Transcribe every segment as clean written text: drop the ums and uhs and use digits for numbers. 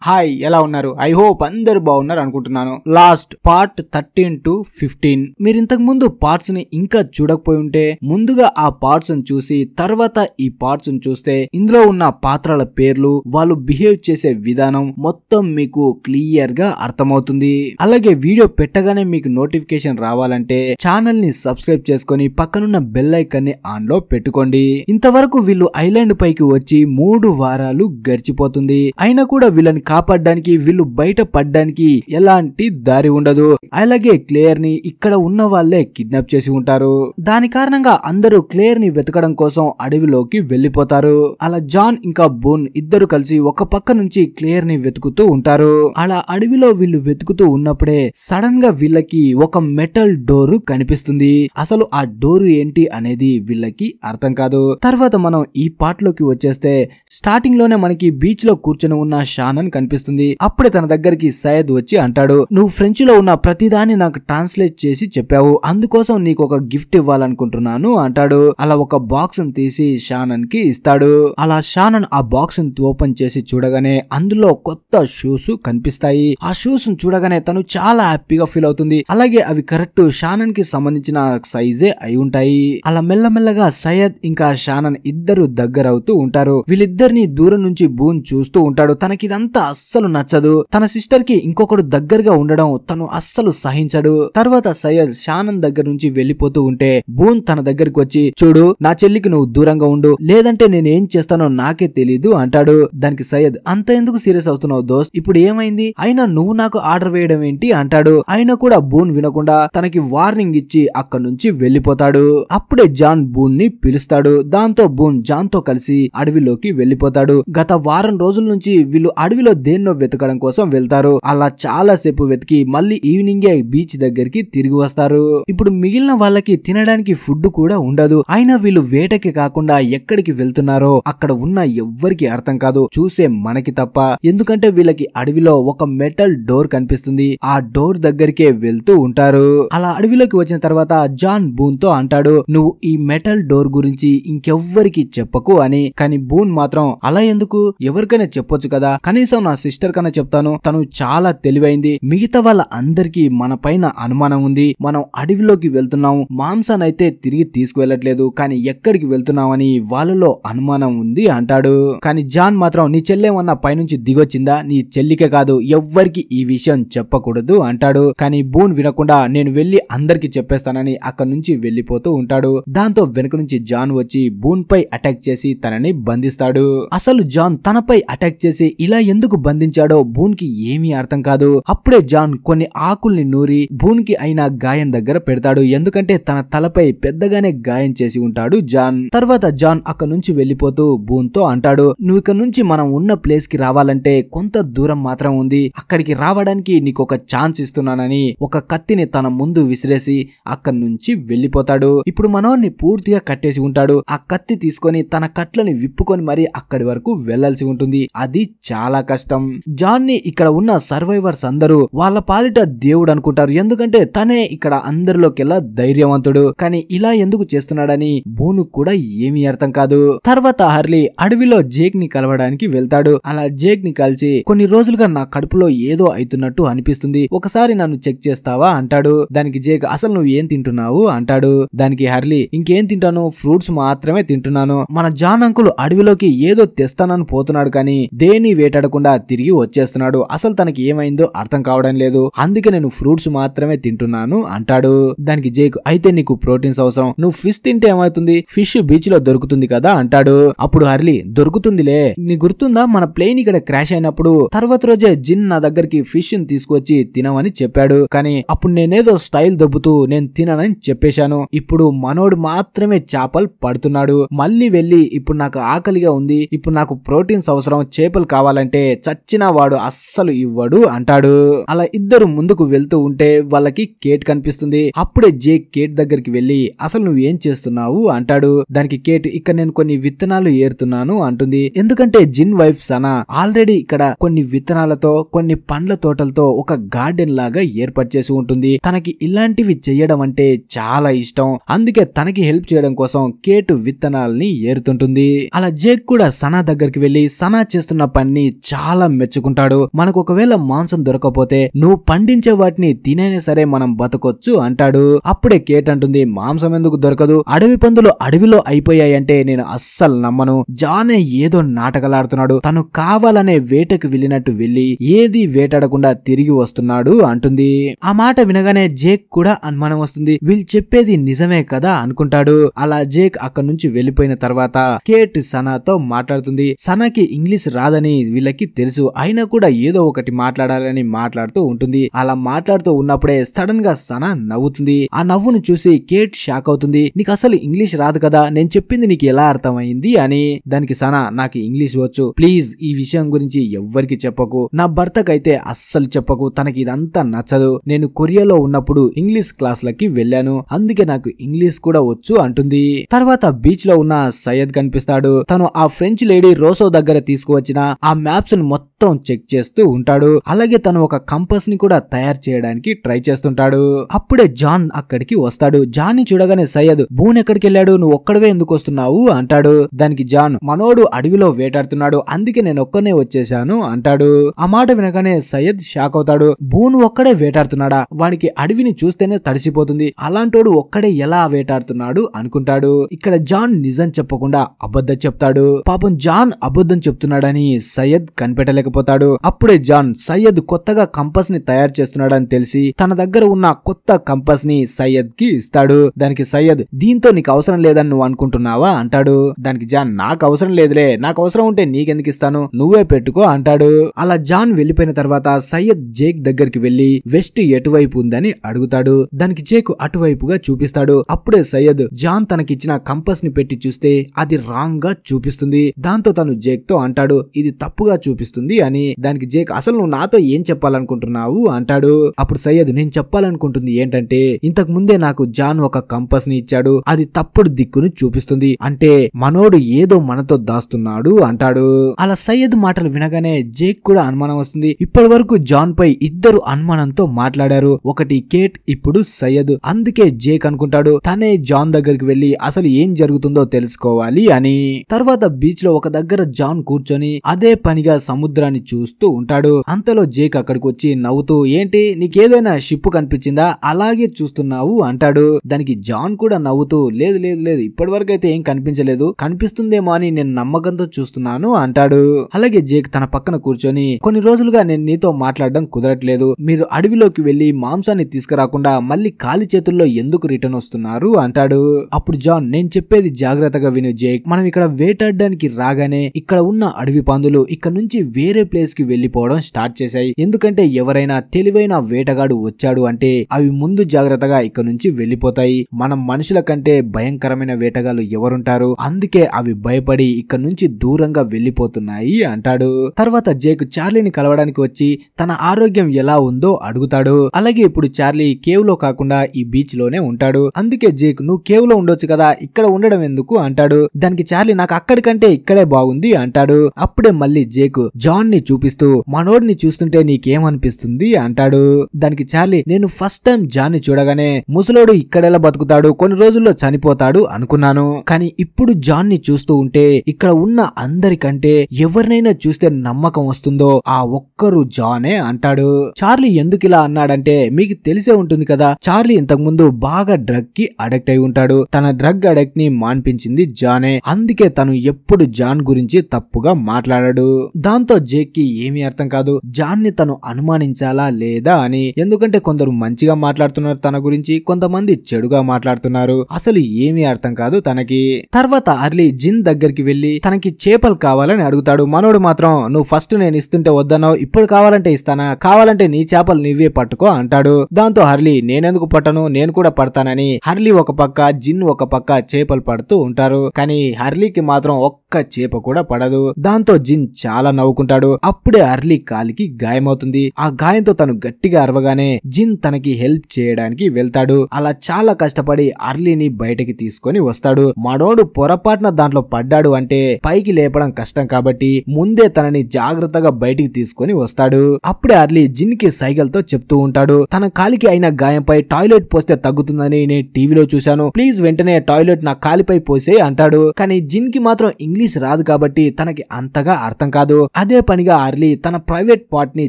Hi ఎలా ఉన్నారు? I hope అందరు బాగున్నారు అనుకుంటున్నాను. లాస్ట్ పార్ట్ 13 to 15 మీరు ఇంతకు ముందు పార్ట్స్ ని ఇంకా చూడకపోయి ఉంటే ముందుగా ఆ పార్ట్స్ ని చూసి తర్వాత ఈ పార్ట్స్ ని చూస్తే ఇందులో ఉన్న పాత్రల పేర్లు, వాళ్ళు బిహేవ్ చేసే విధానం మొత్తం మీకు క్లియర్ గా అర్థమవుతుంది. అలాగే వీడియో పెట్టగానే మీకు నోటిఫికేషన్ రావాలంటే ఛానల్ ని సబ్స్క్రైబ్ చేసుకొని పక్కనున్న బెల్ ఐకాన్ ని ఆన్ లో పెట్టుకోండి. ఇంతవరకు వీళ్ళు ఐలాండ్ పైకి వచ్చి 3 వారాలు గడిచిపోతుంది. అయినా కూడా వీళ్ళని కాపాడడానికి, వీళ్ళు బయట పడ్డానికి ఎలాంటి దారి ఉండదు. అలాగే క్లేయర్ ని ఇక్కడ ఉన్న వాళ్ళే కిడ్నాప్ చేసి ఉంటారు. దాని కారణంగా అందరూ క్లేయర్ ని వెతకడం కోసం అడవిలోకి వెళ్లిపోతారు. అలా జాన్ ఇంకా బూన్ ఇద్దరు కలిసి ఒక పక్క నుంచి క్లేయర్ ని వెతుకుతూ ఉంటారు. అలా అడవిలో వీళ్ళు వెతుకుతూ ఉన్నప్పుడే సడన్ గా వీళ్ళకి ఒక మెటల్ డోరు కనిపిస్తుంది. అసలు ఆ డోరు ఏంటి అనేది వీళ్ళకి అర్థం కాదు. తర్వాత మనం ఈ పార్ట్ లోకి వచ్చేస్తే స్టార్టింగ్ లోనే మనకి బీచ్ లో కూర్చొని ఉన్న షానన్ కనిపిస్తుంది. అప్పుడే తన దగ్గరికి సయ్యద్ వచ్చి అంటాడు, నువ్వు ఫ్రెంచ్ లో ఉన్న ప్రతిదాన్ని నాకు ట్రాన్స్లేట్ చేసి చెప్పావు, అందుకోసం నీకు ఒక గిఫ్ట్ ఇవ్వాలనుకుంటున్నాను అంటాడు. అలా ఒక బాక్స్ తీసి షానన్ కి ఇస్తాడు. అలా షానన్ ఆ బాక్స్ ఓపెన్ చేసి చూడగానే అందులో కొత్త షూస్ కనిపిస్తాయి. ఆ షూస్ చూడగానే తను చాలా హ్యాపీగా ఫీల్ అవుతుంది. అలాగే అవి కరెక్ట్ షానన్ కి సంబంధించిన సైజే అయి ఉంటాయి. అలా మెల్లమెల్లగా సయ్యద్ ఇంకా షానన్ ఇద్దరు దగ్గర అవుతూ ఉంటారు. వీళ్ళిద్దరిని దూరం నుంచి బూన్ చూస్తూ ఉంటాడు. తనకి ఇదంతా అస్సలు నచ్చదు. తన సిస్టర్ కి ఇంకొకడు దగ్గరగా ఉండడం తను అస్సలు సహించడు. తర్వాత సయ్యద్ షానన్ దగ్గర నుంచి వెళ్లిపోతూ ఉంటే బూన్ తన దగ్గరికి వచ్చి, చూడు నా చెల్లికి నువ్వు దూరంగా ఉండు, లేదంటే నేను ఏం చేస్తానో నాకే తెలీదు అంటాడు. దానికి సయ్యద్, అంత ఎందుకు సీరియస్ అవుతున్నావు దోస్త్, ఇప్పుడు ఏమైంది, అయినా నువ్వు నాకు ఆర్డర్ వేయడం ఏంటి అంటాడు. అయినా కూడా బూన్ వినకుండా తనకి వార్నింగ్ ఇచ్చి అక్కడి నుంచి వెళ్లిపోతాడు. అప్పుడే జాన్ బూన్ ని పిలుస్తాడు. దాంతో బూన్ జాన్ తో కలిసి అడవిలోకి వెళ్లిపోతాడు. గత వారం రోజుల నుంచి వీళ్ళు అడవిలో దేన్నో వెతకడం కోసం వెళ్తారు. అలా చాలా సేపు వెతికి మళ్ళీ ఈవినింగే బీచ్ దగ్గరికి తిరిగి వస్తారు. ఇప్పుడు మిగిలిన వాళ్ళకి తినడానికి ఫుడ్ కూడా ఉండదు. అయినా వీళ్ళు వేటకి కాకుండా ఎక్కడికి వెళ్తున్నారో అక్కడ ఉన్న ఎవ్వరికి అర్థం కాదు, చూసే మనకి తప్ప. ఎందుకంటే వీళ్ళకి అడవిలో ఒక మెటల్ డోర్ కనిపిస్తుంది. ఆ డోర్ దగ్గరికే వెళ్తూ ఉంటారు. అలా అడవిలోకి వచ్చిన తర్వాత జాన్ బూన్ తో అంటాడు, నువ్వు ఈ మెటల్ డోర్ గురించి ఇంకెవ్వరికి చెప్పకు అని. కానీ బూన్ మాత్రం, అలా ఎందుకు, ఎవరికైనా చెప్పొచ్చు కదా, కనీసం నా సిస్టర్ కన్నా చెప్తాను, తను చాలా తెలివైంది, మిగతా వాళ్ళ అందరికీ మన పైన అనుమానం ఉంది, మనం అడవిలోకి వెళ్తున్నాము, మాంసానైతే తిరిగి తీసుకువెళ్ళట్లేదు, కానీ ఎక్కడికి వెళ్తున్నామని వాళ్ళలో అనుమానం ఉంది అంటాడు. కానీ జాన్ మాత్రం, నీ చెల్లెమన్నా పైనుంచి దిగొచ్చిందా, నీ చెల్లికే కాదు ఎవ్వరికి ఈ విషయం చెప్పకూడదు అంటాడు. కానీ బూన్ వినకుండా నేను వెళ్లి అందరికి చెప్పేస్తానని అక్కడి నుంచి వెళ్లిపోతూ ఉంటాడు. దాంతో వెనుక నుంచి జాన్ వచ్చి బూన్ పై అటాక్ చేసి తనని బంధిస్తాడు. అసలు జాన్ తనపై అటాక్ చేసి ఇలా ఎందుకు బంధించాడో బూన్ కి ఏమీ అర్థం కాదు. అప్పుడే జాన్ కొన్ని ఆకుల్ని నూరి బూన్ కి అయిన గాయం దగ్గర పెడతాడు. ఎందుకంటే తన తలపై పెద్దగానే గాయం చేసి ఉంటాడు జాన్. తర్వాత జాన్ అక్కడి నుంచి వెళ్లిపోతూ బూన్ తో అంటాడు, నువ్వు ఇక్కడ నుంచి మనం ఉన్న ప్లేస్ కి రావాలంటే కొంత దూరం మాత్రం ఉంది, అక్కడికి రావడానికి నీకు ఒక ఛాన్స్ ఇస్తున్నానని ఒక కత్తిని తన ముందు విసిరేసి అక్కడి నుంచి వెళ్లిపోతాడు. ఇప్పుడు మనోన్ని పూర్తిగా కట్టేసి ఉంటాడు. ఆ కత్తి తీసుకొని తన కట్లని విప్పుకొని మరి అక్కడి వరకు వెళ్లాల్సి ఉంటుంది. అది చాలా కష్టం. జాన్ ని ఇక్కడ ఉన్న సర్వైవర్స్ అందరూ వాళ్ళ పాలిట దేవుడు అనుకుంటారు. ఎందుకంటే తనే ఇక్కడ అందరిలోకెల్లా ధైర్యవంతుడు. కానీ ఇలా ఎందుకు చేస్తున్నాడని బూను కూడా ఏమీ అర్థం కాదు. తర్వాత హర్లీ అడవిలో జేక్ ని కలవడానికి వెళ్తాడు. అలా జేక్ ని కలిసి, కొన్ని రోజులుగా నా కడుపులో ఏదో అవుతున్నట్టు అనిపిస్తుంది, ఒకసారి నన్ను చెక్ చేస్తావా అంటాడు. దానికి జేక్, అసలు నువ్వు ఏం తింటున్నావు అంటాడు. దానికి హర్లీ, ఇంకేం తింటాను, ఫ్రూట్స్ మాత్రమే తింటున్నాను. మన జాన్ అంకుల్ అడవిలోకి ఏదో తెస్తానని పోతున్నాడు, కానీ దేని వేటాడకుండా తిరిగి వచ్చేస్తున్నాడు. అసలు తనకి ఏమైందో అర్థం కావడం లేదు, అందుకే నేను ఫ్రూట్స్ మాత్రమే తింటున్నాను అంటాడు. దానికి జేక్, అయితే నీకు ప్రోటీన్స్ అవసరం, నువ్వు ఫిష్ తింటే ఏమవుతుంది, ఫిష్ బీచ్ లో దొరుకుతుంది కదా అంటాడు. అప్పుడు హర్లీ, దొరుకుతుందిలే, నీ గుర్తుందా మన ప్లేన్ ఇక్కడ క్రాష్ అయినప్పుడు తర్వాత రోజే జిన్ నా దగ్గరికి ఫిష్ ని తీసుకొచ్చి తినమని చెప్పాడు, కానీ అప్పుడు నేనేదో స్టైల్ దొబ్బుతూ నేను తిననని చెప్పేశాను. ఇప్పుడు మనోడు మాత్రమే చేపలు పడుతున్నాడు, మళ్ళీ వెళ్ళి ఇప్పుడు నాకు ఆకలిగా ఉంది, ఇప్పుడు నాకు ప్రోటీన్స్ అవసరం, చేపలు కావాలంటే చచ్చినా వాడు అస్సలు ఇవ్వడు అంటాడు. అలా ఇద్దరు ముందుకు వెళ్తూ ఉంటే వాళ్ళకి కేట్ కనిపిస్తుంది. అప్పుడే జేక్ కేట్ దగ్గరికి వెళ్లి, అసలు నువ్వు ఏం చేస్తున్నావు అంటాడు. దానికి కేట్, ఇక్కడ నేను కొన్ని విత్తనాలు ఏరుతున్నాను అంటుంది. ఎందుకంటే జిన్ వైఫ్ సనా ఆల్రెడీ ఇక్కడ కొన్ని విత్తనాలతో కొన్ని పండ్ల తోటలతో ఒక గార్డెన్ లాగా ఏర్పాటు చేసి ఉంటుంది. తనకి ఇలాంటివి చెయ్యడం అంటే చాలా ఇష్టం, అందుకే తనకి హెల్ప్ చేయడం కోసం కేట్ విత్తనాల్ని ఏరుతుంటుంది. అలా జేక్ కూడా సనా దగ్గరికి వెళ్లి సనా చేస్తున్న పని చాలా చాలా మెచ్చుకుంటాడు. మనకు ఒకవేళ మాంసం దొరకపోతే నువ్వు పండించే వాటిని తినైనా సరే మనం బతకొచ్చు అంటాడు. అప్పుడే కేట్ అంటుంది, మాంసం ఎందుకు దొరకదు, అడవి పందులు అడవిలో అయిపోయాయంటే నేను అస్సలు నమ్మను. జానే ఏదో నాటకాలాడుతున్నాడు, తను కావాలనే వేటకు వెళ్ళినట్టు వెళ్లి ఏది వేటాడకుండా తిరిగి వస్తున్నాడు అంటుంది. ఆ మాట వినగానే జేక్ కూడా అనుమానం వస్తుంది, వీళ్ళు చెప్పేది నిజమే కదా అనుకుంటాడు. అలా జేక్ అక్కడి నుంచి వెళ్లిపోయిన తర్వాత కేట్ సనాతో మాట్లాడుతుంది. సనాకి ఇంగ్లీష్ రాదని వీళ్ళకి తెలుసు, అయినా కూడా ఏదో ఒకటి మాట్లాడాలని మాట్లాడుతూ ఉంటుంది. అలా మాట్లాడుతూ ఉన్నప్పుడే సడన్ గా సనా నవ్వుతుంది. ఆ నవ్వును చూసి కేట్ షాక్ అవుతుంది. నీకు అసలు ఇంగ్లీష్ రాదు కదా, నేను చెప్పింది నీకు ఎలా అర్థమైంది అని. దానికి సనా, నాకు ఇంగ్లీష్ వచ్చు, ప్లీజ్ ఈ విషయం గురించి ఎవ్వరికి చెప్పకు, నా భర్తకైతే అస్సలు చెప్పకు, తనకి ఇదంతా నచ్చదు. నేను కొరియాలో ఉన్నప్పుడు ఇంగ్లీష్ క్లాసులకి వెళ్ళాను, అందుకే నాకు ఇంగ్లీష్ కూడా వచ్చు అంటుంది. తర్వాత బీచ్ లో ఉన్న సయ్యద్ కనిపిస్తాడు. తను ఆ ఫ్రెంచ్ లేడీ రోసో దగ్గర తీసుకువచ్చిన ఆ మ్యాప్స్ ని మొత్తం చెక్ చేస్తూ ఉంటాడు. అలాగే తను ఒక కంపస్ ని కూడా తయారు చేయడానికి ట్రై చేస్తుంటాడు. అప్పుడే జాన్ అక్కడికి వస్తాడు. జాన్ ని చూడగానే సయ్యద్, బూన్ ఎక్కడికి వెళ్ళాడు, నువ్వు ఒక్కడవే ఎందుకు వస్తున్నావు అంటాడు. దానికి జాన్, మనోడు అడవిలో వేటాడుతున్నాడు, అందుకే నేను ఒక్కనే వచ్చేసాను అంటాడు. ఆ మాట వినగానే సయ్యద్ షాక్ అవుతాడు. బూన్ ఒక్కడే వేటాడుతున్నాడా, వాడికి అడవిని చూస్తేనే తడిసిపోతుంది, అలాంటోడు ఒక్కడే ఎలా వేటాడుతున్నాడు అనుకుంటాడు. ఇక్కడ జాన్ నిజం చెప్పకుండా అబద్ధం చెప్తాడు. పాపం జాన్ అబద్ధం చెప్తున్నాడని సయ్యద్ కనిపెట్టలేకపోతాడు. అప్పుడే జాన్ సయ్యద్ కొత్తగా కంపస్ ని తయారు చేస్తున్నాడని తెలిసి తన దగ్గర ఉన్న కొత్త కంపస్ ని సయ్యద్ కి ఇస్తాడు. దానికి సయ్యద్, దీంతో నీకు అవసరం లేదని నువ్వు అనుకుంటున్నావా అంటాడు. దానికి జాన్, నాకు అవసరం లేదులే, నాకు అవసరం ఉంటే నీకెందుకు ఇస్తాను, నువ్వే పెట్టుకో అంటాడు. అలా జాన్ వెళ్లిపోయిన తర్వాత సయ్యద్ జేక్ దగ్గరికి వెళ్లి వెస్ట్ ఎటువైపు ఉందని అడుగుతాడు. దానికి జేక్ అటువైపుగా చూపిస్తాడు. అప్పుడే సయ్యద్ జాన్ తనకిచ్చిన కంపస్ ని పెట్టి చూస్తే అది రాంగ్ గా చూపిస్తుంది. దాంతో తను జేక్ తో అంటాడు, ఇది తప్పుగా చూపిస్తుంది అని. దానికి జేక్, అసలు నువ్వు నాతో ఏం చెప్పాలనుకుంటున్నావు అంటాడు. అప్పుడు సయ్యద్, నేను చెప్పాలనుకుంటుంది ఏంటంటే ఇంతకు ముందే నాకు జాన్ ఒక కంపస్ ని ఇచ్చాడు, అది తప్పుడు దిక్కును చూపిస్తుంది, అంటే మనోడు ఏదో మనతో దాస్తున్నాడు అంటాడు. అలా సయ్యద్ మాటలు వినగానే జేక్ కూడా అనుమానం వస్తుంది. ఇప్పటి వరకు జాన్ పై ఇద్దరు అనుమానంతో మాట్లాడారు, ఒకటి కేట్, ఇప్పుడు సయ్యద్. అందుకే జేక్ అనుకుంటాడు తనే జాన్ దగ్గరికి వెళ్లి అసలు ఏం జరుగుతుందో తెలుసుకోవాలి అని. తర్వాత బీచ్ లో ఒక దగ్గర జాన్ కూర్చొని అదే పనిగా సముద్రాన్ని చూస్తూ ఉంటాడు. అంతలో జేక్ అక్కడికి వచ్చి నవ్వుతూ, ఏంటి నీకేదైనా షిప్ కనిపించిందా, అలాగే చూస్తున్నావు అంటాడు. దానికి జాన్ కూడా నవ్వుతూ, లేదు లేదు లేదు, ఇప్పటి వరకు అయితే ఏం కనిపించలేదు, కనిపిస్తుందేమో అని నేను నమ్మకంతో చూస్తున్నాను అంటాడు. అలాగే జేక్ తన పక్కన కూర్చొని, కొన్ని రోజులుగా నేను నీతో మాట్లాడడం కుదరట్లేదు, మీరు అడవిలోకి వెళ్లి మాంసాన్ని తీసుకురాకుండా మళ్ళీ ఖాళీ చేతుల్లో ఎందుకు రిటర్న్ వస్తున్నారు అంటాడు. అప్పుడు జాన్, నేను చెప్పేది జాగ్రత్తగా విను జేక్, మనం ఇక్కడ వేటాడడానికి రాగానే ఇక్కడ ఉన్న అడవి పందులు ఇక్కడ నుంచి వేరే ప్లేస్ కి వెళ్లిపోవడం స్టార్ట్ చేశాయి. ఎందుకంటే ఎవరైనా తెలివైన వేటగాడు వచ్చాడు అంటే అవి ముందు జాగ్రత్తగా ఇక్కడ నుంచి వెళ్లిపోతాయి. మనం మనుషుల కంటే భయంకరమైన వేటగాళ్ళు ఎవరుంటారు, అందుకే అవి భయపడి ఇక్కడ నుంచి దూరంగా వెళ్లిపోతున్నాయి అంటాడు. తర్వాత జేక్ చార్లీని కలవడానికి వచ్చి తన ఆరోగ్యం ఎలా ఉందో అడుగుతాడు. అలాగే ఇప్పుడు చార్లీ కేవ్ లో కాకుండా ఈ బీచ్ లోనే ఉంటాడు. అందుకే జేక్, నువ్వు కేవ్ లో ఉండొచ్చు కదా, ఇక్కడ ఉండడం ఎందుకు అంటాడు. దానికి చార్లీ, నాకు అక్కడికంటే ఇక్కడే బాగుంది అంటాడు. అప్పుడే మళ్ళీ జేక్ జాన్ ని చూపిస్తూ, మనోడిని చూస్తుంటే నీకేమనిపిస్తుంది అంటాడు. దానికి చార్లీ, నేను ఫస్ట్ టైం జాన్ ని చూడగానే ముసలోడు ఇక్కడెలా బతుకుతాడు, కొన్ని రోజుల్లో చనిపోతాడు అనుకున్నాను, కానీ ఇప్పుడు జాన్ ని చూస్తూ ఉంటే ఇక్కడ ఉన్న అందరికంటే ఎవరినైనా చూస్తే నమ్మకం వస్తుందో ఆ ఒక్కరు జానే అంటాడు. చార్లీ ఎందుకు ఇలా అన్నాడంటే మీకు తెలిసే ఉంటుంది కదా, చార్లీ ఇంతకు ముందు బాగా డ్రగ్ కి అడిక్ట్ అయి ఉంటాడు. తన డ్రగ్ అడిక్ట్ ని మాన్పించింది జానే, అందుకే తను ఎప్పుడు జాన్ గురించి తప్పుగా మాట్లాడాడు. దాంతో జేక్ కి ఏమీ అర్థం కాదు, జాన్ ని తను అనుమానించాలా లేదా అని. ఎందుకంటే కొందరు మంచిగా మాట్లాడుతున్నారు తన గురించి, కొంతమంది చెడుగా మాట్లాడుతున్నారు, అసలు ఏమీ అర్థం కాదు తనకి. తర్వాత అర్లీ జిన్ దగ్గరికి వెళ్లి తనకి చేపలు కావాలని అడుగుతాడు. మనోడు మాత్రం, నువ్వు ఫస్ట్ నేను ఇస్తుంటే వద్దన్నావు, ఇప్పుడు కావాలంటే ఇస్తానా, కావాలంటే నీ చేపలు నువ్వే పట్టుకో అంటాడు. దాంతో హర్లీ, నేనెందుకు పట్టను, నేను కూడా పడతానని హర్లీ ఒక పక్క జిన్ ఒక పక్క చేపలు పడుతూ ఉంటారు. కానీ హర్లీకి మాత్రం ఒక్క చేప కూడా పడదు. దాంతో జిన్ చాలా నవ్వుకుంటాడు. అప్పుడే హర్లీ కాలికి గాయమవుతుంది. ఆ గాయంతో తను గట్టిగా అరవగానే జిన్ తనకి హెల్ప్ చేయడానికి వెళ్తాడు. అలా చాలా కష్టపడి హర్లీని బయటకి తీసుకొని వస్తాడు. మనోడు పొరపాటున దాంట్లో పడ్డాడు అంటే పైకి లేపడం కష్టం కాబట్టి ముందే తనని జాగ్రత్తగా బయటికి తీసుకొని వస్తాడు. అప్పుడే హర్లీ జిన్ కి సైగల్తో చెప్తూ ఉంటాడు, తన కాలికి అయిన గాయంపై టాయిలెట్ పోస్తే తగ్గుతుందని నేను టీవీలో చూశాను, ప్లీజ్ వెంటనే టాయిలెట్ నా కాలిపై పోసే అంటాడు. కానీ జిన్ కి మాత్రం ఇంగ్లీష్ రాదు కాబట్టి తనకి అంతగా అర్థం కాదు. అదే పనిగా అర్లీ తన ప్రైవేట్ పార్ట్ ని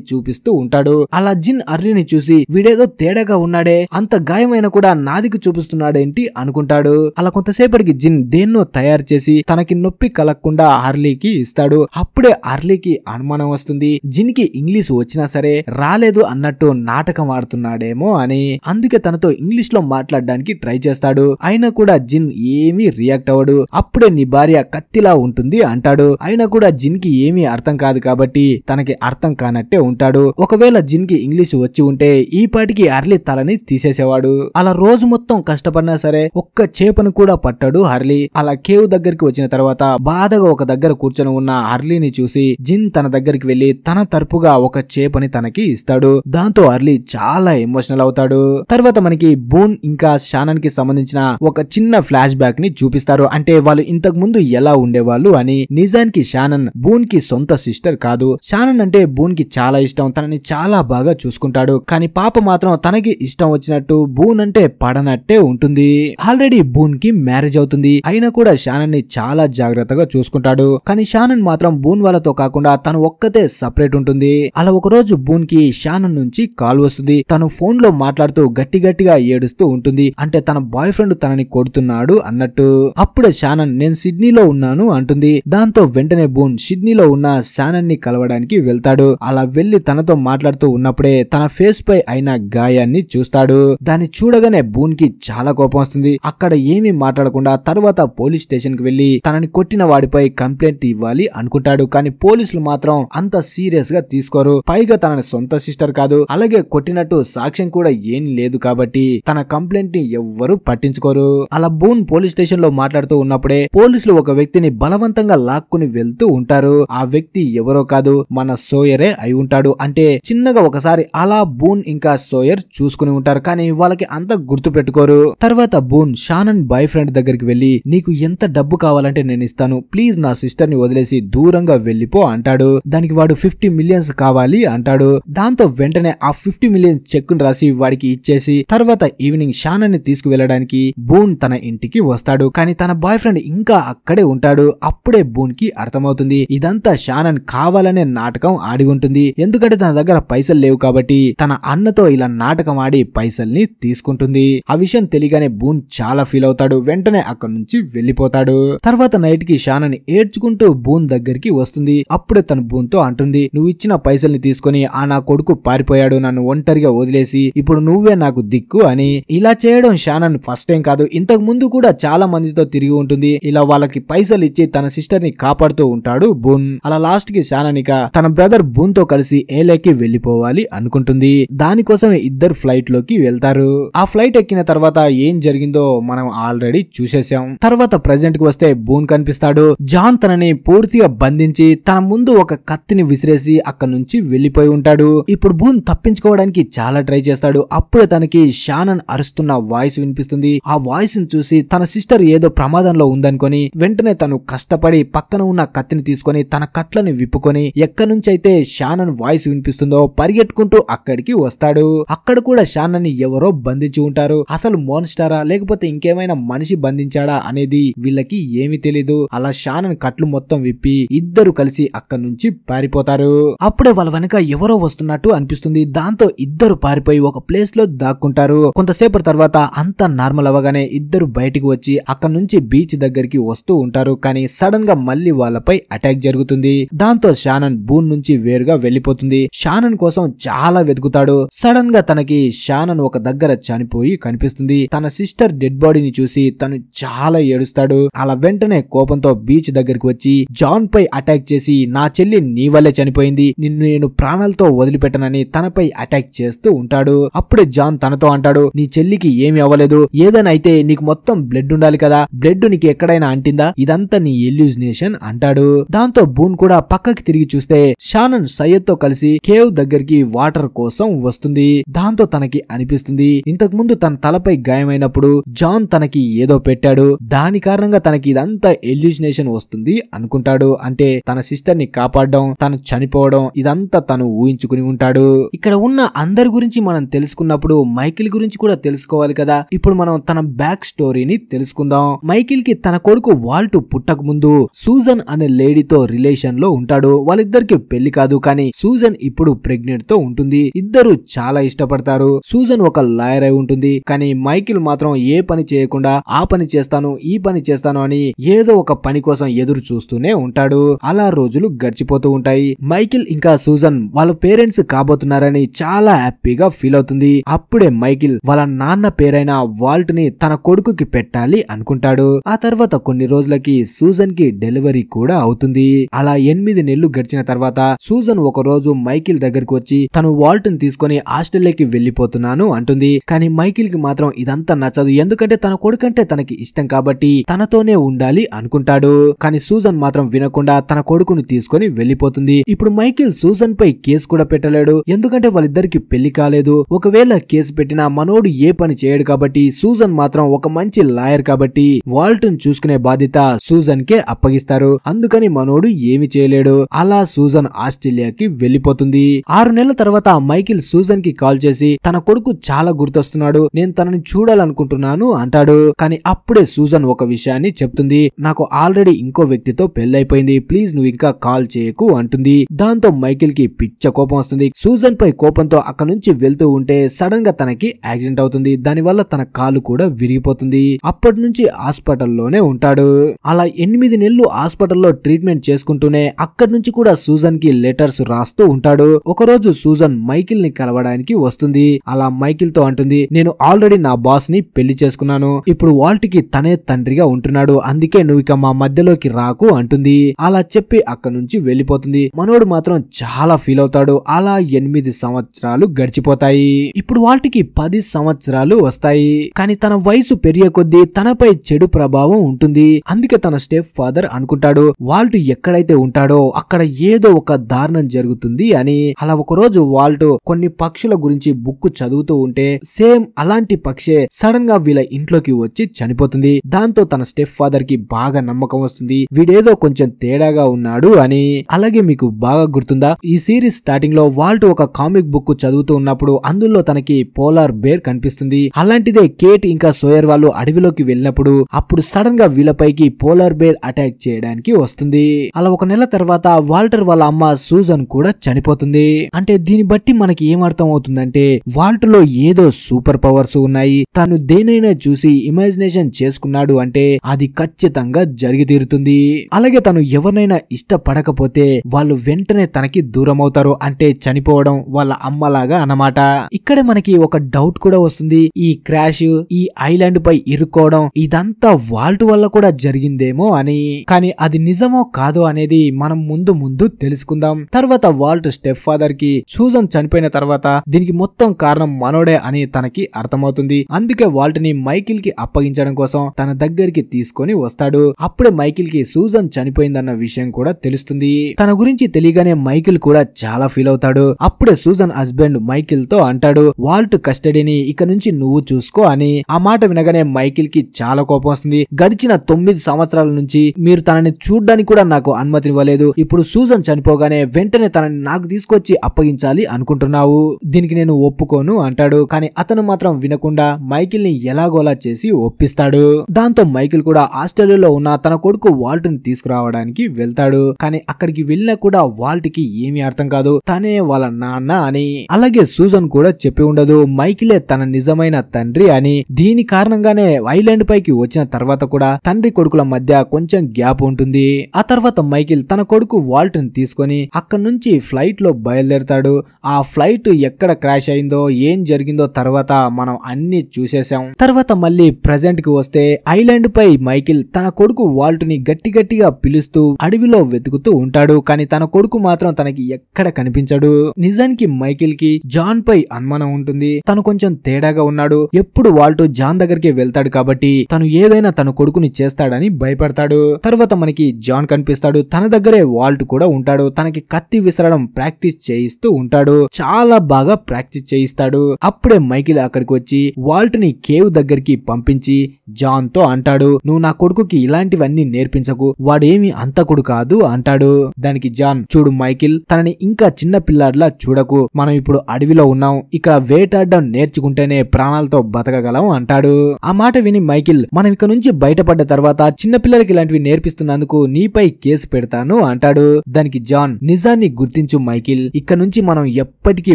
చూపిస్తూ ఉంటాడు. అలా జిన్ అర్లీని చూసి వీడేదో తేడాగా ఉన్నాడే, అంత గాయమైన కూడా నాదికి చూపిస్తున్నాడేంటి అనుకుంటాడు. అలా కొంతసేపటికి జిన్ దేన్నో తయారు చేసి తనకి నొప్పి కలగకుండా అర్లీకి ఇస్తాడు. అప్పుడే అర్లీకి అనుమానం వస్తుంది, జిన్ కి ఇంగ్లీష్ వచ్చినా సరే రాలేదు అన్నట్టు నాటకం ఆడుతున్నాడేమో అని. అందుకే తనతో ఇంగ్లీష్ లో మాట్లాడడానికి ట్రై చేస్తాడు. అయినా కూడా జిన్ ఏమీ రియాక్ట్ అవ్వడు. అప్పుడే నీ భార్య కత్తిలా ఉంటుంది అంటాడు. అయినా కూడా జిన్ కి ఏమీ అర్థం కాదు కాబట్టి తనకి అర్థం కానట్టే ఉంటాడు. ఒకవేళ జిన్ కి ఇంగ్లీష్ వచ్చి ఉంటే ఈ పాటికి అర్లీ తలని తీసేసేవాడు. అలా రోజు మొత్తం కష్టపడినా సరే ఒక్క చేపను కూడా పట్టాడు అర్లీ. అలా కేవ్ దగ్గరికి వచ్చిన తర్వాత బాధగా ఒక దగ్గర కూర్చొని ఉన్న అర్లీని చూసి జిన్ తన దగ్గరికి వెళ్లి తన తరపుగా ఒక చేపని తనకి ఇస్తాడు. దాంతో అర్లీ చాలా ఎమోషనల్ అవుతాడు. తర్వాత మనకి బూన్ ఇంకా షానన్ కి సంబంధించిన ఒక చిన్న ఫ్లాష్ బ్యాక్ ని చూపిస్తారు. అంటే వాళ్ళు ఇంతకు ముందు ఎలా ఉండేవాళ్ళు అని. నిజానికి షానన్ బూన్ కి సొంత సిస్టర్ కాదు. షానన్ అంటే బూన్ కి చాలా ఇష్టం, తనని చాలా బాగా చూసుకుంటాడు. కానీ పాప మాత్రం తనకి ఇష్టం వచ్చినట్టు బూన్ అంటే పడనట్టే ఉంటుంది. ఆల్రెడీ బూన్ కి మ్యారేజ్ అవుతుంది. అయినా కూడా షానన్ ని చాలా జాగ్రత్తగా చూసుకుంటాడు. కానీ షానన్ మాత్రం బూన్ వాళ్ళతో కాకుండా తను ఒక్కతే సపరేట్ ఉంటుంది. అలా ఒక రోజు బూన్ కి షానన్ నుంచి కాల్ వస్తుంది. తను ఫోన్ లో మాట్లాడుతూ గట్టి గట్టిగా ఏడుస్తూ ఉంటుంది. అంటే తన బాయ్ ఫ్రెండ్ తనని కొడుతున్నాడు అన్నట్టు. అప్పుడే షానన్ నేను సిడ్నీలో ఉన్నాను అంటుంది. దాంతో వెంటనే బూన్ సిడ్నీలో ఉన్న షానన్ ని కలవడానికి వెళ్తాడు. అలా వెళ్లి తనతో మాట్లాడుతూ ఉన్నప్పుడే తన ఫేస్ పై అయిన గాయాన్ని చూస్తాడు. దాన్ని చూడగానే బూన్ కి చాలా కోపం వస్తుంది. అక్కడ ఏమీ మాట్లాడకుండా తర్వాత పోలీస్ స్టేషన్ కి వెళ్లి తనని కొట్టిన వాడిపై కంప్లైంట్ ఇవ్వాలి అనుకుంటాడు. కానీ పోలీసులు మాత్రం అంత సీరియస్ గా తీసుకోరు. పైగా తన సొంత సిస్టర్ కాదు, అలాగే కొట్టినట్టు సాక్ష్యం కూడా ఏం లేదు కాబట్టి తన కంప్లైంట్ ని ఎవ్వరూ పట్టించుకోరు. అలా బూన్ పోలీస్ స్టేషన్ లో మాట్లాడుతూ ఉన్నప్పుడే పోలీసులు ఒక వ్యక్తిని బలవంతంగా లాక్కుని వెళ్తూ ఉంటారు. ఆ వ్యక్తి ఎవరో కాదు, మన సోయరే అయి ఉంటాడు. అంటే చిన్నగా ఒకసారి అలా బూన్ ఇంకా సోయర్ చూసుకుని ఉంటారు. కానీ వాళ్ళకి అంత గుర్తు పెట్టుకోరు. తర్వాత బూన్ షానన్ బాయ్ ఫ్రెండ్ దగ్గరికి వెళ్లి నీకు ఎంత డబ్బు కావాలంటే నేను ఇస్తాను, ప్లీజ్ నా సిస్టర్ ని వదిలేసి దూరంగా వెళ్లిపో అంటాడు. దానికి వాడు 50 మిలియన్స్ కావాలి అంటాడు. దాంతో వెంటనే ఆ 50 మిలియన్స్ చెక్ ను రాసి వాడికి ఇచ్చేసి తర్వాత ఈవినింగ్ షానన్ ని తీసుకువెళ్ళడానికి బూన్ తన ఇంటికి వస్తాడు. కానీ తన బాయ్ ఫ్రెండ్ ఇంకా అక్కడే ఉంటాడు. అప్పుడే బూన్ కి అర్థమవుతుంది ఇదంతా షానన్ కావాలనే నాటకం ఆడి ఉంటుంది. ఎందుకంటే తన దగ్గర పైసలు లేవు కాబట్టి తన అన్నతో ఇలా నాటకం ఆడి పైసల్ని తీసుకుంటుంది. ఆ విషయం తెలియగానే బూన్ చాలా ఫీల్ అవుతాడు. వెంటనే అక్కడి నుంచి వెళ్లిపోతాడు. తర్వాత నైట్ కి షానన్ ఏడ్చుకుంటూ బూన్ దగ్గరికి వస్తుంది. అప్పుడే తన బూన్ తో అంటుంది నువ్వు ఇచ్చిన పైసల్ని తీసుకుని ఆ నా కొడుకు పారిపోయాడు, నన్ను ఒంటరిగా వదిలేసి ఇప్పుడు నువ్వే నాకు దిక్కు అని. ఇలా చేయడం షానన్ ఫస్ట్ టైం కాదు, ఇంతకు ముందు కూడా చాలా మందితో తిరిగి ఉంటుంది. ఇలా వాళ్ళకి పైసలు ఇచ్చి తన సిస్టర్ ని కాపాడుతూ ఉంటాడు బూన్. అలా లాస్ట్ కి షానన్ ఇక తన బ్రదర్ బూన్ తో కలిసి ఏలేకి వెళ్లిపోవాలి అనుకుంటుంది. దానికోసమే ఇద్దరు ఫ్లైట్ లోకి వెళ్తారు. ఆ ఫ్లైట్ ఎక్కిన తర్వాత ఏం జరిగిందో మనం ఆల్రెడీ చూసేసాం. తర్వాత ప్రెజెంట్ కి వస్తే బూన్ కనిపిస్తాడు. జాన్ తనని పూర్తిగా బంధించి తన ముందు ఒక కత్తిని విసిరేసి అక్కడి నుంచి వెళ్లిపోయి ఉంటాడు. ఇప్పుడు బూన్ తప్పించుకోవడానికి చాలా ట్రై చేస్తాడు. అప్పుడే తనకి షానన్ అరుస్తున్న వాయిస్ వినిపిస్తుంది. ఆ వాయిస్ ని చూసి తన సిస్టర్ ఏదో ప్రమాదంలో ఉందనుకొని వెంటనే తను కష్టపడి పక్కన ఉన్న కత్తిని తీసుకొని తన కట్లని విప్పుకొని ఎక్కడి నుంచి అయితే షానన్ వాయిస్ వినిపిస్తుందో పరిగెట్టుకుంటూ అక్కడికి వస్తాడు. అక్కడ కూడా షానన్ ని ఎవరో బంధించి ఉంటారు. అసలు మోన్స్టారా లేకపోతే ఇంకేమైనా మనిషి బంధించాడా అనేది వీళ్ళకి ఏమీ తెలీదు. అలా షానన్ కట్లు మొత్తం విప్పి ఇద్దరు కలిసి అక్కడి నుంచి పారిపోతారు. అప్పుడే వాళ్ళ వెనక ఎవరో వస్తున్నట్టు అనిపిస్తుంది. దాంతో ఇద్దరు పారిపోయి ఒక ప్లేస్ లో దాక్కుంటారు. కొంతసేపటి తర్వాత అంతా నార్మల్ అవ్వగానే ఇద్దరు బయటికి వచ్చి అక్కడి నుంచి బీచ్ దగ్గరికి వస్తూ ఉంటారు. కానీ సడన్ గా మళ్ళీ వాళ్ళపై అటాక్ జరుగుతుంది. దాంతో షానన్ బూన్ నుంచి వేరుగా వెళ్లిపోతుంది. షానన్ కోసం చాలా వెతుకుతాడు. సడన్ గా తనకి షానన్ ఒక దగ్గర చనిపోయి కనిపిస్తుంది. తన సిస్టర్ డెడ్ బాడీని చూసి తను చాలా ఏడుస్తాడు. అలా వెంటనే కోపంతో బీచ్ దగ్గరికి వచ్చి జాన్ పై అటాక్ చేసి నా చెల్లి నీ వల్లే చనిపోయింది, నిన్ను నేను ప్రాణాలతో వదిలిపెట్టనని తనపై అటాక్ చేస్తూ ఉంటాడు. అప్పుడే జాన్ తనతో అంటాడు నీ చెల్లికి ఏమి అవ్వలేదు, ఏదైనా అయితే నీకు మొత్తం బ్లడ్ ఉండాలి కదా, బ్లడ్ నీకు ఎక్కడైనా అంటిందా, ఇదంతా నీ ఎల్యూజినేషన్ అంటాడు. దాంతో బూన్ కూడా పక్కకి తిరిగి చూస్తే షానన్ సయ్యద్ తో కలిసి కేవ్ దగ్గరికి వాటర్ కోసం వస్తుంది. దాంతో తనకి అనిపిస్తుంది ఇంతకు ముందు తన తలపై గాయమైనప్పుడు జాన్ తనకి ఏదో పెట్టాడు, దాని కారణంగా తనకి ఇదంతా ఎల్యూజినేషన్ వస్తుంది అనుకుంటాడు. అంటే తన సిస్టర్ ని కాపాడడం, తను చనిపోవడం ఇదంతా తను ఊహించుకుని ఉంటాడు. ఇక్కడ ఉన్న అందరి గురించి మనం తెలుసుకున్నప్పుడు మైకిల్ గురించి కూడా తెలుసుకోవాలి కదా. ఇప్పుడు మనం తన బ్యాక్ స్టోరీని తెలుసుకుందాం. మైకిల్ కి తన కొడుకు వాల్ట్ పుట్టక ముందు సూజన్ అనే లేడీతో రిలేషన్ లో ఉంటాడు. వాళ్ళిద్దరికి పెళ్లి కాదు, కానీ సూజన్ ఇప్పుడు ప్రెగ్నెంట్ తో ఉంటుంది. ఇద్దరు చాలా ఇష్టపడతారు. సూజన్ ఒక లాయర్ అయి ఉంటుంది, కానీ మైకిల్ మాత్రం ఏ పని చేయకుండా ఆ పని చేస్తాను ఈ పని చేస్తాను అని ఏదో ఒక పని కోసం ఎదురు చూస్తూనే ఉంటాడు. అలా రోజులు గడిచిపోతూ ఉంటాయి. మైకిల్ ఇంకా సూజన్ వాళ్ళ పేరెంట్స్ కాబోతున్నారని చాలా హ్యాపీగా ఫీల్ అవుతుంది. అప్పుడే మైకిల్ వాళ్ళ నాన్న పేరైన వాల్ట్ ని తన కొడుకుకి పెట్టాలి అనుకుంటాడు. ఆ తర్వాత కొన్ని రోజులకి సూజన్ కి డెలివరీ కూడా అవుతుంది. అలా 8 నెలలు గడిచిన తర్వాత సూజన్ ఒక రోజు మైకిల్ దగ్గరికి వచ్చి తను వాల్ట్ ని తీసుకొని ఆస్ట్రేలియాకి వెళ్లిపోతున్నాను అంటుంది. కానీ మైకిల్ కి మాత్రం ఇదంతా నచ్చదు. ఎందుకంటే తన కొడుకంటే తనకి ఇష్టం కాబట్టి తనతోనే ఉండాలి అనుకుంటాడు. కానీ సూజన్ మాత్రం వినకుండా తన కొడుకుని తీసుకొని వెళ్లిపోతుంది. ఇప్పుడు మైకిల్ సూజన్ పై కేసు కూడా పెట్టలేడు, ఎందుకంటే వాళ్ళిద్దరికి పెళ్లి కాలేదు. ఒకవేళ కేసు పెట్టినా మనోడు ఏ పని చేయడు కాబట్టి సూజన్ మాత్రం ఒక మంచి లాయర్ కాబట్టి వాల్ట్ ని చూసుకునే బాధ్యత సూజన్ కే అప్పగిస్తారు. అందుకని మనోడు ఏమి చేయలేడు. అలా సూజన్ ఆస్ట్రేలియాకి వెళ్లిపోతుంది. 6 నెలల తర్వాత మైకిల్ సూజన్ కి కాల్ చేసి తన కొడుకు చాలా గుర్తొస్తున్నాడు, నేను తనని చూడాలనుకుంటున్నాను అంటాడు. కానీ అప్పుడే సూజన్ ఒక విషయాన్ని చెప్తుంది, నాకు ఆల్రెడీ ఇంకో వ్యక్తితో పెళ్లైపోయింది, ప్లీజ్ నువ్వు ఇంకా కాల్ చేయకు అంటుంది. దాంతో మైకిల్ కి పిచ్చ కోపం వస్తుంది. సూజన్ పై కోపంతో అక్కడ నుంచి వెళ్తూ ఉంటే సడన్ గా తనకి యాక్సిడెంట్ అవుతుంది. దానివల్ల తన కాలు కూడా విరిగిపోతుంది. అప్పటి నుంచి హాస్పిటల్లోనే ఉంటాడు. అలా 8 నెలలు హాస్పిటల్లో ట్రీట్మెంట్ చేసుకుంటూనే అక్కడి నుంచి కూడా సూజన్ కి లెటర్స్ రాస్తూ ఉంటాడు. ఒకరోజు సూజన్ మైకిల్ ని కలవడానికి వస్తుంది. అలా మైకిల్ తో అంటుంది, నేను ఆల్రెడీ నా బాస్ ని పెళ్లి చేసుకున్నాను, ఇప్పుడు వాల్ట్ కి తనే తండ్రిగా ఉంటున్నాడు, అందుకే నువ్వు ఇక మా మధ్యలోకి రాకు అంటుంది. అలా చెప్పి అక్కడి నుంచి వెళ్లిపోతుంది. మనోడు మాత్రం చాలా ఫీల్ అవుతాడు. అలా 8 సంవత్సరాలు గడిచిపోతాయి. ఇప్పుడు వాల్ట్కి 10 సంవత్సరాలు వస్తాయి. కానీ తన వయసు పెరిగే కొద్దీ తనపై చెడు ప్రభావం ఉంటుంది. అందుకే తన స్టెప్ ఫాదర్ అనుకుంటాడు వాల్ట్ ఎక్కడైతే ఉంటాడో అక్కడ ఏదో ఒక దారుణం జరుగుతుంది అని. అలా ఒక రోజు వాల్ట్ కొన్ని పక్షుల గురించి బుక్ చదువుతూ ఉంటే సేమ్ అలాంటి పక్షే సడన్ గా వీళ్ళ ఇంట్లోకి వచ్చి చనిపోతుంది. దాంతో తన స్టెప్ ఫాదర్ కి బాగా నమ్మకం వస్తుంది, వీడేదో కొంచెం తేడాగా ఉన్నాడు అని. అలాగే మీకు బాగా గుర్తుందా, ఈ సిరీస్ స్టార్టింగ్ లో వాల్ట్ ఒక కామిక్ బుక్ చదువుతూ ఉన్నప్పుడు అందులో తనకి పోలార్ బేర్ కనిపిస్తుంది. అలాంటిదే కేట్ ఇంకా సోయర్ వాళ్ళు అడవిలోకి వెళ్ళినప్పుడు అప్పుడు సడన్ గా వీళ్ళపైకి పోలార్ బేర్ అటాక్ చేయడానికి వస్తుంది. అలా 1 నెల తర్వాత వాల్టర్ వాళ్ళ అమ్మ సూజన్ కూడా చనిపోతుంది. అంటే దీన్ని బట్టి మనకి ఏం అర్థం అవుతుందంటే వాల్ట్ లో ఏదో సూపర్ పవర్స్ ఉన్నాయి. తను దేనైనా చూసి ఇమాజినేషన్ చేసుకున్నాడు అంటే అది ఖచ్చితంగా జరిగి తీరుతుంది. అలాగే తను ఎవరినైనా ఇష్టపడకపోతే వాళ్ళు వెంటనే తనకి దూరం అవుతారు, అంటే చనిపోవడం వాళ్ళ అమ్మలాగా అన్నమాట. ఇక్కడే మనకి ఒక డౌట్ కూడా వస్తుంది, ఈ క్రాష్ ఈ ఐలాండ్ పై ఇరుక్కోవడం ఇదంతా వాల్ట్ వల్ల కూడా జరిగిందేమో అని. కానీ అది నిజమో కాదో అనేది మనం ముందు తెలుసుకుందాం. తర్వాత వాల్ట్ స్టెప్ ఫాదర్ కి సూజన్ చనిపోయిన తర్వాత దీనికి మొత్తం కారణం మనోడే అని తనకి అర్థమవుతుంది. అందుకే వాల్ట్ ని మైకిల్ కి అప్పగించడం కోసం తన దగ్గరికి తీసుకొని వస్తాడు. అప్పుడే మైకిల్ కి సూజన్ చనిపోయిందన్న విషయం కూడా తెలుస్తుంది. తన గురించి తెలియగానే మైకిల్ కూడా చాలా ఫీల్ అవుతాడు. అప్పుడే సూజన్ హస్బెండ్ మైకిల్ తో అంటాడు, వాల్ట్ కస్టడీని ఇక నుంచి నువ్వు చూసుకో అని. ఆ మాట వినగానే మైకిల్ కి చాలా కోపం వస్తుంది. గడిచిన 9 సంవత్సరాల నుంచి మీరు తనని చూడ్డానికి కూడా నాకు అనుమతినివ్వలేదు, ఇప్పుడు సూజన్ చనిపోగానే వెంటనే తనని నాకు తీసుకొచ్చి అప్పగించాలి అనుకుంటున్నావు, దీనికి నేను ఒప్పుకోను అంటాడు. కానీ అతను మాత్రం వినకుండా మైకిల్ ని ఎలాగోలా చేసి ఒప్పిస్తాడు. దాంతో మైకిల్ కూడా ఆస్ట్రేలియాలో ఉన్న తన కొడుకు వాల్ట్ ని తీసుకురావడానికి వెళ్తాడు. కానీ అక్కడికి వెళ్ళినా కూడా వాల్ట్ కి ఏమీ అర్థం కాదు, తనే వాళ్ళ నాన్న అని. అలాగే సూజన్ కూడా చెప్పి ఉండదు మైకిలే తన నిజమైన తండ్రి అని. దీని కారణంగానే ఐలాండ్ పైకి వచ్చిన తర్వాత కూడా తండ్రి కొడుకుల మధ్య కొంచెం గ్యాప్ ఉంటుంది. ఆ తర్వాత మైకిల్ తన కొడుకు వాల్ట్ ని తీసుకొని అక్కడి నుంచి ఫ్లైట్ లో బయలుదేరతాడు. ఆ ఫ్లైట్ ఎక్కడ క్రాష్ అయిందో ఏం జరిగిందో తర్వాత మనం అన్ని చూసేసాం. తర్వాత మళ్ళీ ప్రెజెంట్ కి వస్తే ఐలాండ్ పై మైకిల్ తన కొడుకు వాల్ట్ ని గట్టిగా పిలుస్తూ అడవిలో వెతుకుతూ ఉంటాడు. కానీ తన కొడుకు మాత్రం తనకి ఎక్కడ కనిపించడు. నిజానికి మైకిల్ కి జాన్ పై అనుమానం ఉంటుంది, తను కొంచెం తేడాగా ఉన్నాడు. ఎప్పుడు వాల్ట్ జాన్ దగ్గరికి వెళ్తాడు కాబట్టి తను ఏదైనా తన కొడుకుని చేస్తాడని భయపడతాడు. తర్వాత మనకి జాన్ కనిపిస్తాడు, తన దగ్గరే వాల్ట్ కూడా ఉంటాడు. తనకి కత్తి విసరడం ప్రాక్టీస్ చేయిస్తూ ఉంటాడు, చాలా బాగా ప్రాక్టీస్ చేయిస్తాడు. అప్పుడే మైకిల్ అక్కడికి వచ్చి వాల్ట్ ని కేవ్ దగ్గరికి పంపించి జాన్ తో అంటాడు, నువ్వు నా కొడుకుకి ఇలాంటివన్నీ నేర్పించకు, వాడేమి అంతకుడు కాదు అంటాడు. దానికి జాన్, చూడు మైకిల్, తనని ఇంకా చిన్న పిల్లాడిలా చూడకు, మనం ఇప్పుడు అడవిలో ఉన్నాం, ఇక్కడ వేటాడడం నేర్చుకుంటేనే ప్రాణాలతో బతకగలం అంటాడు. ఆ మాట విని మైకిల్, మనం ఇక్కడ నుంచి బయటపడ్డ తర్వాత చిన్నపిల్లలకి ఇలాంటివి నేర్పిస్తున్నందుకు నీపై కేసు పెడతాను అంటాడు. దానికి జాన్, నిజాన్ని గుర్తించు మైకిల్, ఇక్కడ నుంచి మనం ఎప్పటికీ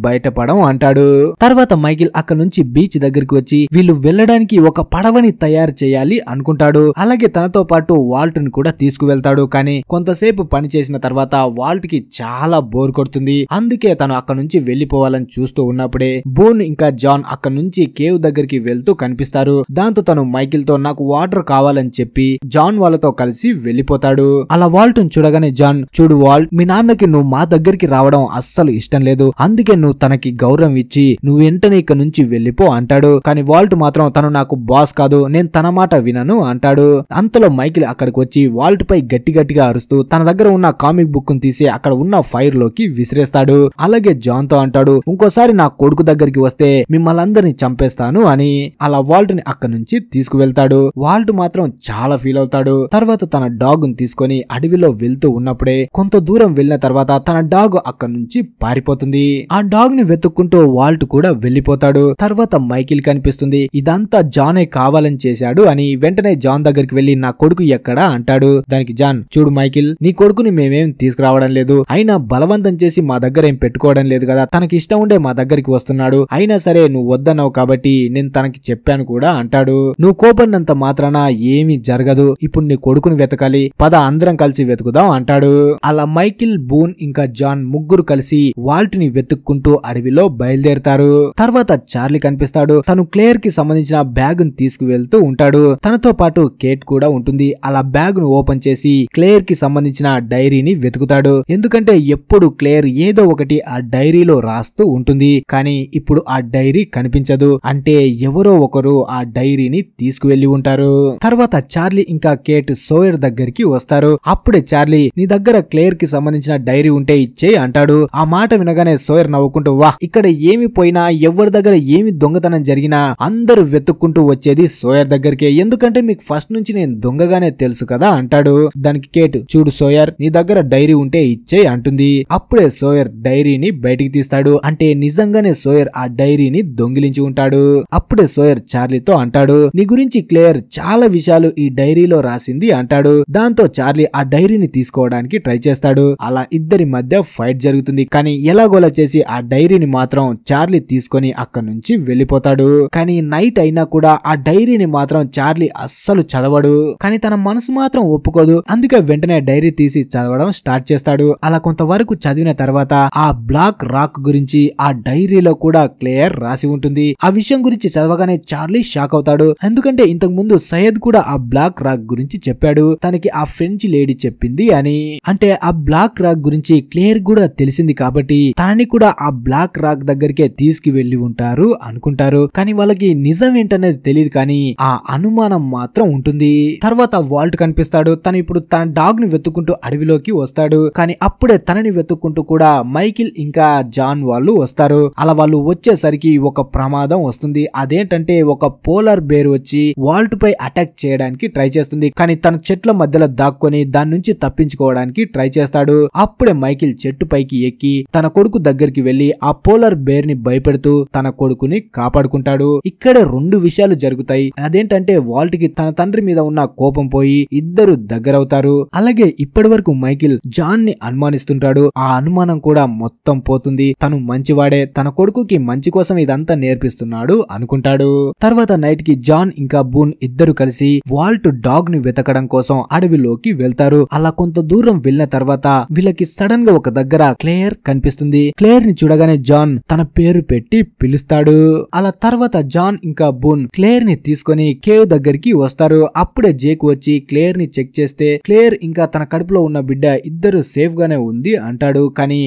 బయటపడం అంటాడు. తర్వాత మైకిల్ అక్కడ నుంచి బీచ్ దగ్గరికి వచ్చి వీళ్ళు వెళ్ళడానికి ఒక పడవని తయారు చేయాలి అనుకుంటాడు. అలాగే తనతో పాటు వాల్ట్ ని కూడా తీసుకువెళ్తాడు. కానీ కొంతసేపు పని చేసిన తర్వాత వాల్ట్ కి చాలా బోర్ కొడుతుంది. అందుకే తను అక్కడ నుంచి వెళ్లిపోవాలని చూస్తూ ఉన్నప్పుడే బూన్ ఇంకా జాన్ అక్కడ నుంచి కేవ్ దగ్గరికి వెళ్తూ కనిపిస్తారు. దాంతో తను మైకిల్ తో నాకు వాటర్ కావాలని చెప్పి జాన్ వాళ్ళతో కలిసి వెళ్లిపోతాడు. అలా వాల్ట్ ని చూడగానే జాన్, చూడు వాల్ట్, మీ నాన్నకి నువ్వు మా దగ్గరికి రావడం అస్సలు ఇష్టం లేదు. అందుకే నువ్వు తనకి గౌరవం ఇచ్చి నువ్వు వెంటనే ఇక్కడ నుంచి వెళ్లిపో అంటాడు. కానీ వాల్ట్ మాత్రం తను నాకు బాస్ కాదు, నేను తన మాట వినను అంటాడు. అంతలో మైకిల్ అక్కడికి వచ్చి వాల్ట్ పై గట్టి గట్టిగా అరుస్తూ తన దగ్గర ఉన్న కామిక్ బుక్ ను తీసి అక్కడ ఉన్న ఫైర్ లోకి విసిరేస్తాడు. అలాగే జాన్ తో అంటాడు, ఇంకోసారి నా కొడుకు దగ్గరికి వస్తే మిమ్మల్ని అందరినీ చంపేస్తాను అని. అలా వాల్ట్ ని అక్కడ నుంచి తీసుకువెళ్తాడు. వాల్ట్ మాత్రం చాలా ఫీల్ అవుతాడు. తర్వాత తన డాగ్ ను తీసుకొని అడవిలో వెళ్తూ ఉన్నప్పుడే కొంత దూరం వెళ్ళిన తర్వాత తన డాగ్ అక్కడ నుంచి పారిపోతుంది. ఆ డాగ్ ని వెతుక్కుంటూ వాల్ట్ కూడా వెళ్లిపోతాడు. తర్వాత మైకిల్ కనిపిస్తుంది. ఇదంతా జానే కావాలని చేశాడు అని. వెంటనే జాన్ దగ్గరికి వెళ్లి నా కొడుకు ఎక్కడా అంటాడు. దానికి జాన్, చూడు మైకిల్, నీ కొడుకుని మేమేం తీసుకురావడం లేదు, అయినా బలవంతం చేసి మా దగ్గర ఏం పెట్టుకోవడం లేదు కదా, తనకి ఇష్టం ఉండే మా దగ్గరికి వస్తున్నాడు, అయినా సరే నువ్వు వద్దన్నావు కాబట్టి నేను తనకి చెప్పాను కూడా అంటాడు. నువ్వు కోపడినంత మాత్రాన ఏమీ జరగదు, ఇప్పుడు నీ కొడుకుని వెతకాలి, పద అందరం కలిసి వెతుకుదాం అంటాడు. అలా మైకిల్, బూన్ ఇంకా జాన్ ముగ్గురు కలిసి వాల్ట్ ని వెతుక్కుంటూ అడవిలో బయలుదేరుతారు. తర్వాత చార్లీ కనిపిస్తాడు. తను క్లేర్ కి సంబంధించిన బ్యాగ్ ను తీసుకువెళ్తూ ఉంటాడు. తనతో పాటు కేట్ కూడా ఉంటుంది. అలా బ్యాగ్ ను ఓపెన్ చేసి క్లేర్ కి సంబంధించిన డైరీని వెతుకుతాడు. ఎందుకంటే ఎప్పుడు క్లేర్ ఏదో ఒకటి ఆ డైరీలో రాస్తూ ఉంటుంది. కానీ ఇప్పుడు ఆ డైరీ కనిపించదు. అంటే ఎవరో ఒకరు ఆ డైరీని తీసుకువెళ్లి ఉంటారు. తర్వాత చార్లీ ఇంకా కేట్ సోయర్ దగ్గరికి వస్తారు. అప్పుడే చార్లీ, నీ దగ్గర క్లేర్ కి సంబంధించిన డైరీ ఉంటే ఇచ్చే అంటాడు. ఆ మాట వినగానే సోయర్ నవ్వుకుంటూ, వా, ఇక్కడ ఏమి పోయినా ఎవరి దగ్గర ఏమి దొంగతనం జరిగినా అందరూ వెతుక్కుంటూ వచ్చేది సోయర్ దగ్గరికే, ఎందుకంటే మీకు ఫస్ట్ నుంచి నేను దొంగగానే తెలుసు కదా అంటాడు. దానికి కేట్, చూడు సోయర్, నీ దగ్గర డైరీ ఉంటే ఇచ్చే అంటుంది. అప్పుడే సోయర్ డైరీని బయటికి తీస్తాడు. అంటే నిజంగానే సోయర్ ఆ డైరీని దొంగిలించి ఉంటాడు. అప్పుడే సోయర్ చార్లీతో అంటాడు, నీ గురించి క్లేర్ చాలా విషయాలు ఈ డైరీలో రాసింది అంటాడు. దాంతో చార్లీ ఆ డైరీని తీసుకోవడానికి ట్రై చేస్తాడు. అలా ఇద్దరి మధ్య ఫైట్ జరుగుతుంది. కానీ ఎలాగోలా చేసి ఆ డైరీని మాత్రం చార్లీ తీసుకొని అక్కడి నుంచి వెళ్లిపోతాడు. కానీ నైట్ అయినా కూడా ఆ డైరీని మాత్రం చార్లీ అస్సలు చదవడు. కానీ తన మనసు మాత్రం ఒప్పుకోదు. అందుకే వెంటనే డైరీ తీసి చదవడం స్టార్ట్ చేస్తాడు. అలా కొంతవరకు చదివిన తర్వాత ఆ బ్లాక్ రాక్ గురించి ఆ డైరీలో కూడా క్లియర్ రాసి ఉంటుంది. ఆ విషయం గురించి చదవగానే చార్లీ షాక్ అవుతాడు. ఎందుకంటే ఇంతకు ముందు సయ్యద్ కూడా ఆ బ్లాక్ రాక్ గురించి చెప్పాడు, తనకి ఆ ఫ్రెంచ్ లేడీ చెప్పింది అని. అంటే ఆ బ్లాక్ రాక్ గురించి క్లియర్ కూడా తెలిసింది కాబట్టి తనని కూడా ఆ బ్లాక్ రాక్ దగ్గరికే తీసుకువెళ్లి ఉంటారు అనుకుంటారు. కానీ వాళ్ళకి నిజం ఏంటనేది తెలియదు. కానీ ఆ అనుమానం మాత్రం ఉంటుంది. తర్వాత వాల్ట్ కనిపిస్తాడు. తను ఇప్పుడు తన డాగ్ ని వెతుక్కుంటూ అడవిలోకి వస్తాడు. కానీ అప్పుడే తనని వెతుక్కుంటూ కూడా మైకిల్ ఇంకా జాన్ వాళ్ళు వస్తారు. అలా వాళ్ళు వచ్చేసరికి ఒక ప్రమాదం వస్తుంది. అదేంటంటే ఒక పోలార్ బేర్ వచ్చి వాల్ట్ పై అటాక్ చేయడానికి ట్రై చేస్తుంది. కానీ తన చెట్ల మధ్యలో దాక్కొని దాని నుంచి తప్పించుకోవడానికి ట్రై చేస్తాడు. అప్పుడే మైకిల్ చెట్టు పైకి ఎక్కి తన కొడుకు దగ్గరికి వెళ్లి ఆ పోలార్ బేర్ ని భయపెడుతూ తన కొడుకుని కాపాడుకుంటాడు. ఇక్కడే రెండు విషయాలు జరుగుతాయి. అదేంటంటే వాల్ట్ కి తన తండ్రి మీద ఉన్న కోపం పోయి ఇద్దరు దగ్గరవుతారు. అలాగే ఇప్పటి వరకు మైకిల్ జాన్ ని అనుమానిస్తుంటాడు. ఆ అనుమానం కూడా మొత్తం పోతుంది. తను మంచివాడే, తన కొడుకుకి మంచి కోసం ఇదంతా నేర్పిస్తున్నాడు అనుకుంటాడు. తర్వాత నైట్ కి జాన్ ఇంకా బూన్ ఇద్దరు కలిసి వాల్ట్ డాగ్ ని వెతకడం కోసం అడవిలోకి వెళ్తారు. అలా కొంత దూరం వెళ్ళిన తర్వాత వీళ్ళకి సడన్ గా ఒక దగ్గర క్లేర్ కనిపిస్తుంది. క్లేర్ ని చూడగానే జాన్ తన పేరు పెట్టి పిలుస్తాడు. అలా తర్వాత జాన్ ఇంకా బూన్ క్లేర్ ని తీసుకొని కేవ్ దగ్గరికి వస్తారు. అప్పుడే జేక్ వచ్చి క్లేర్ ని చెక్ చేస్తే క్లేర్ ఇంకా తన కడుపులో ఉన్న బిడ్డ ఇద్దరు సేఫ్ గానే ఉంది అంటాడు. కానీ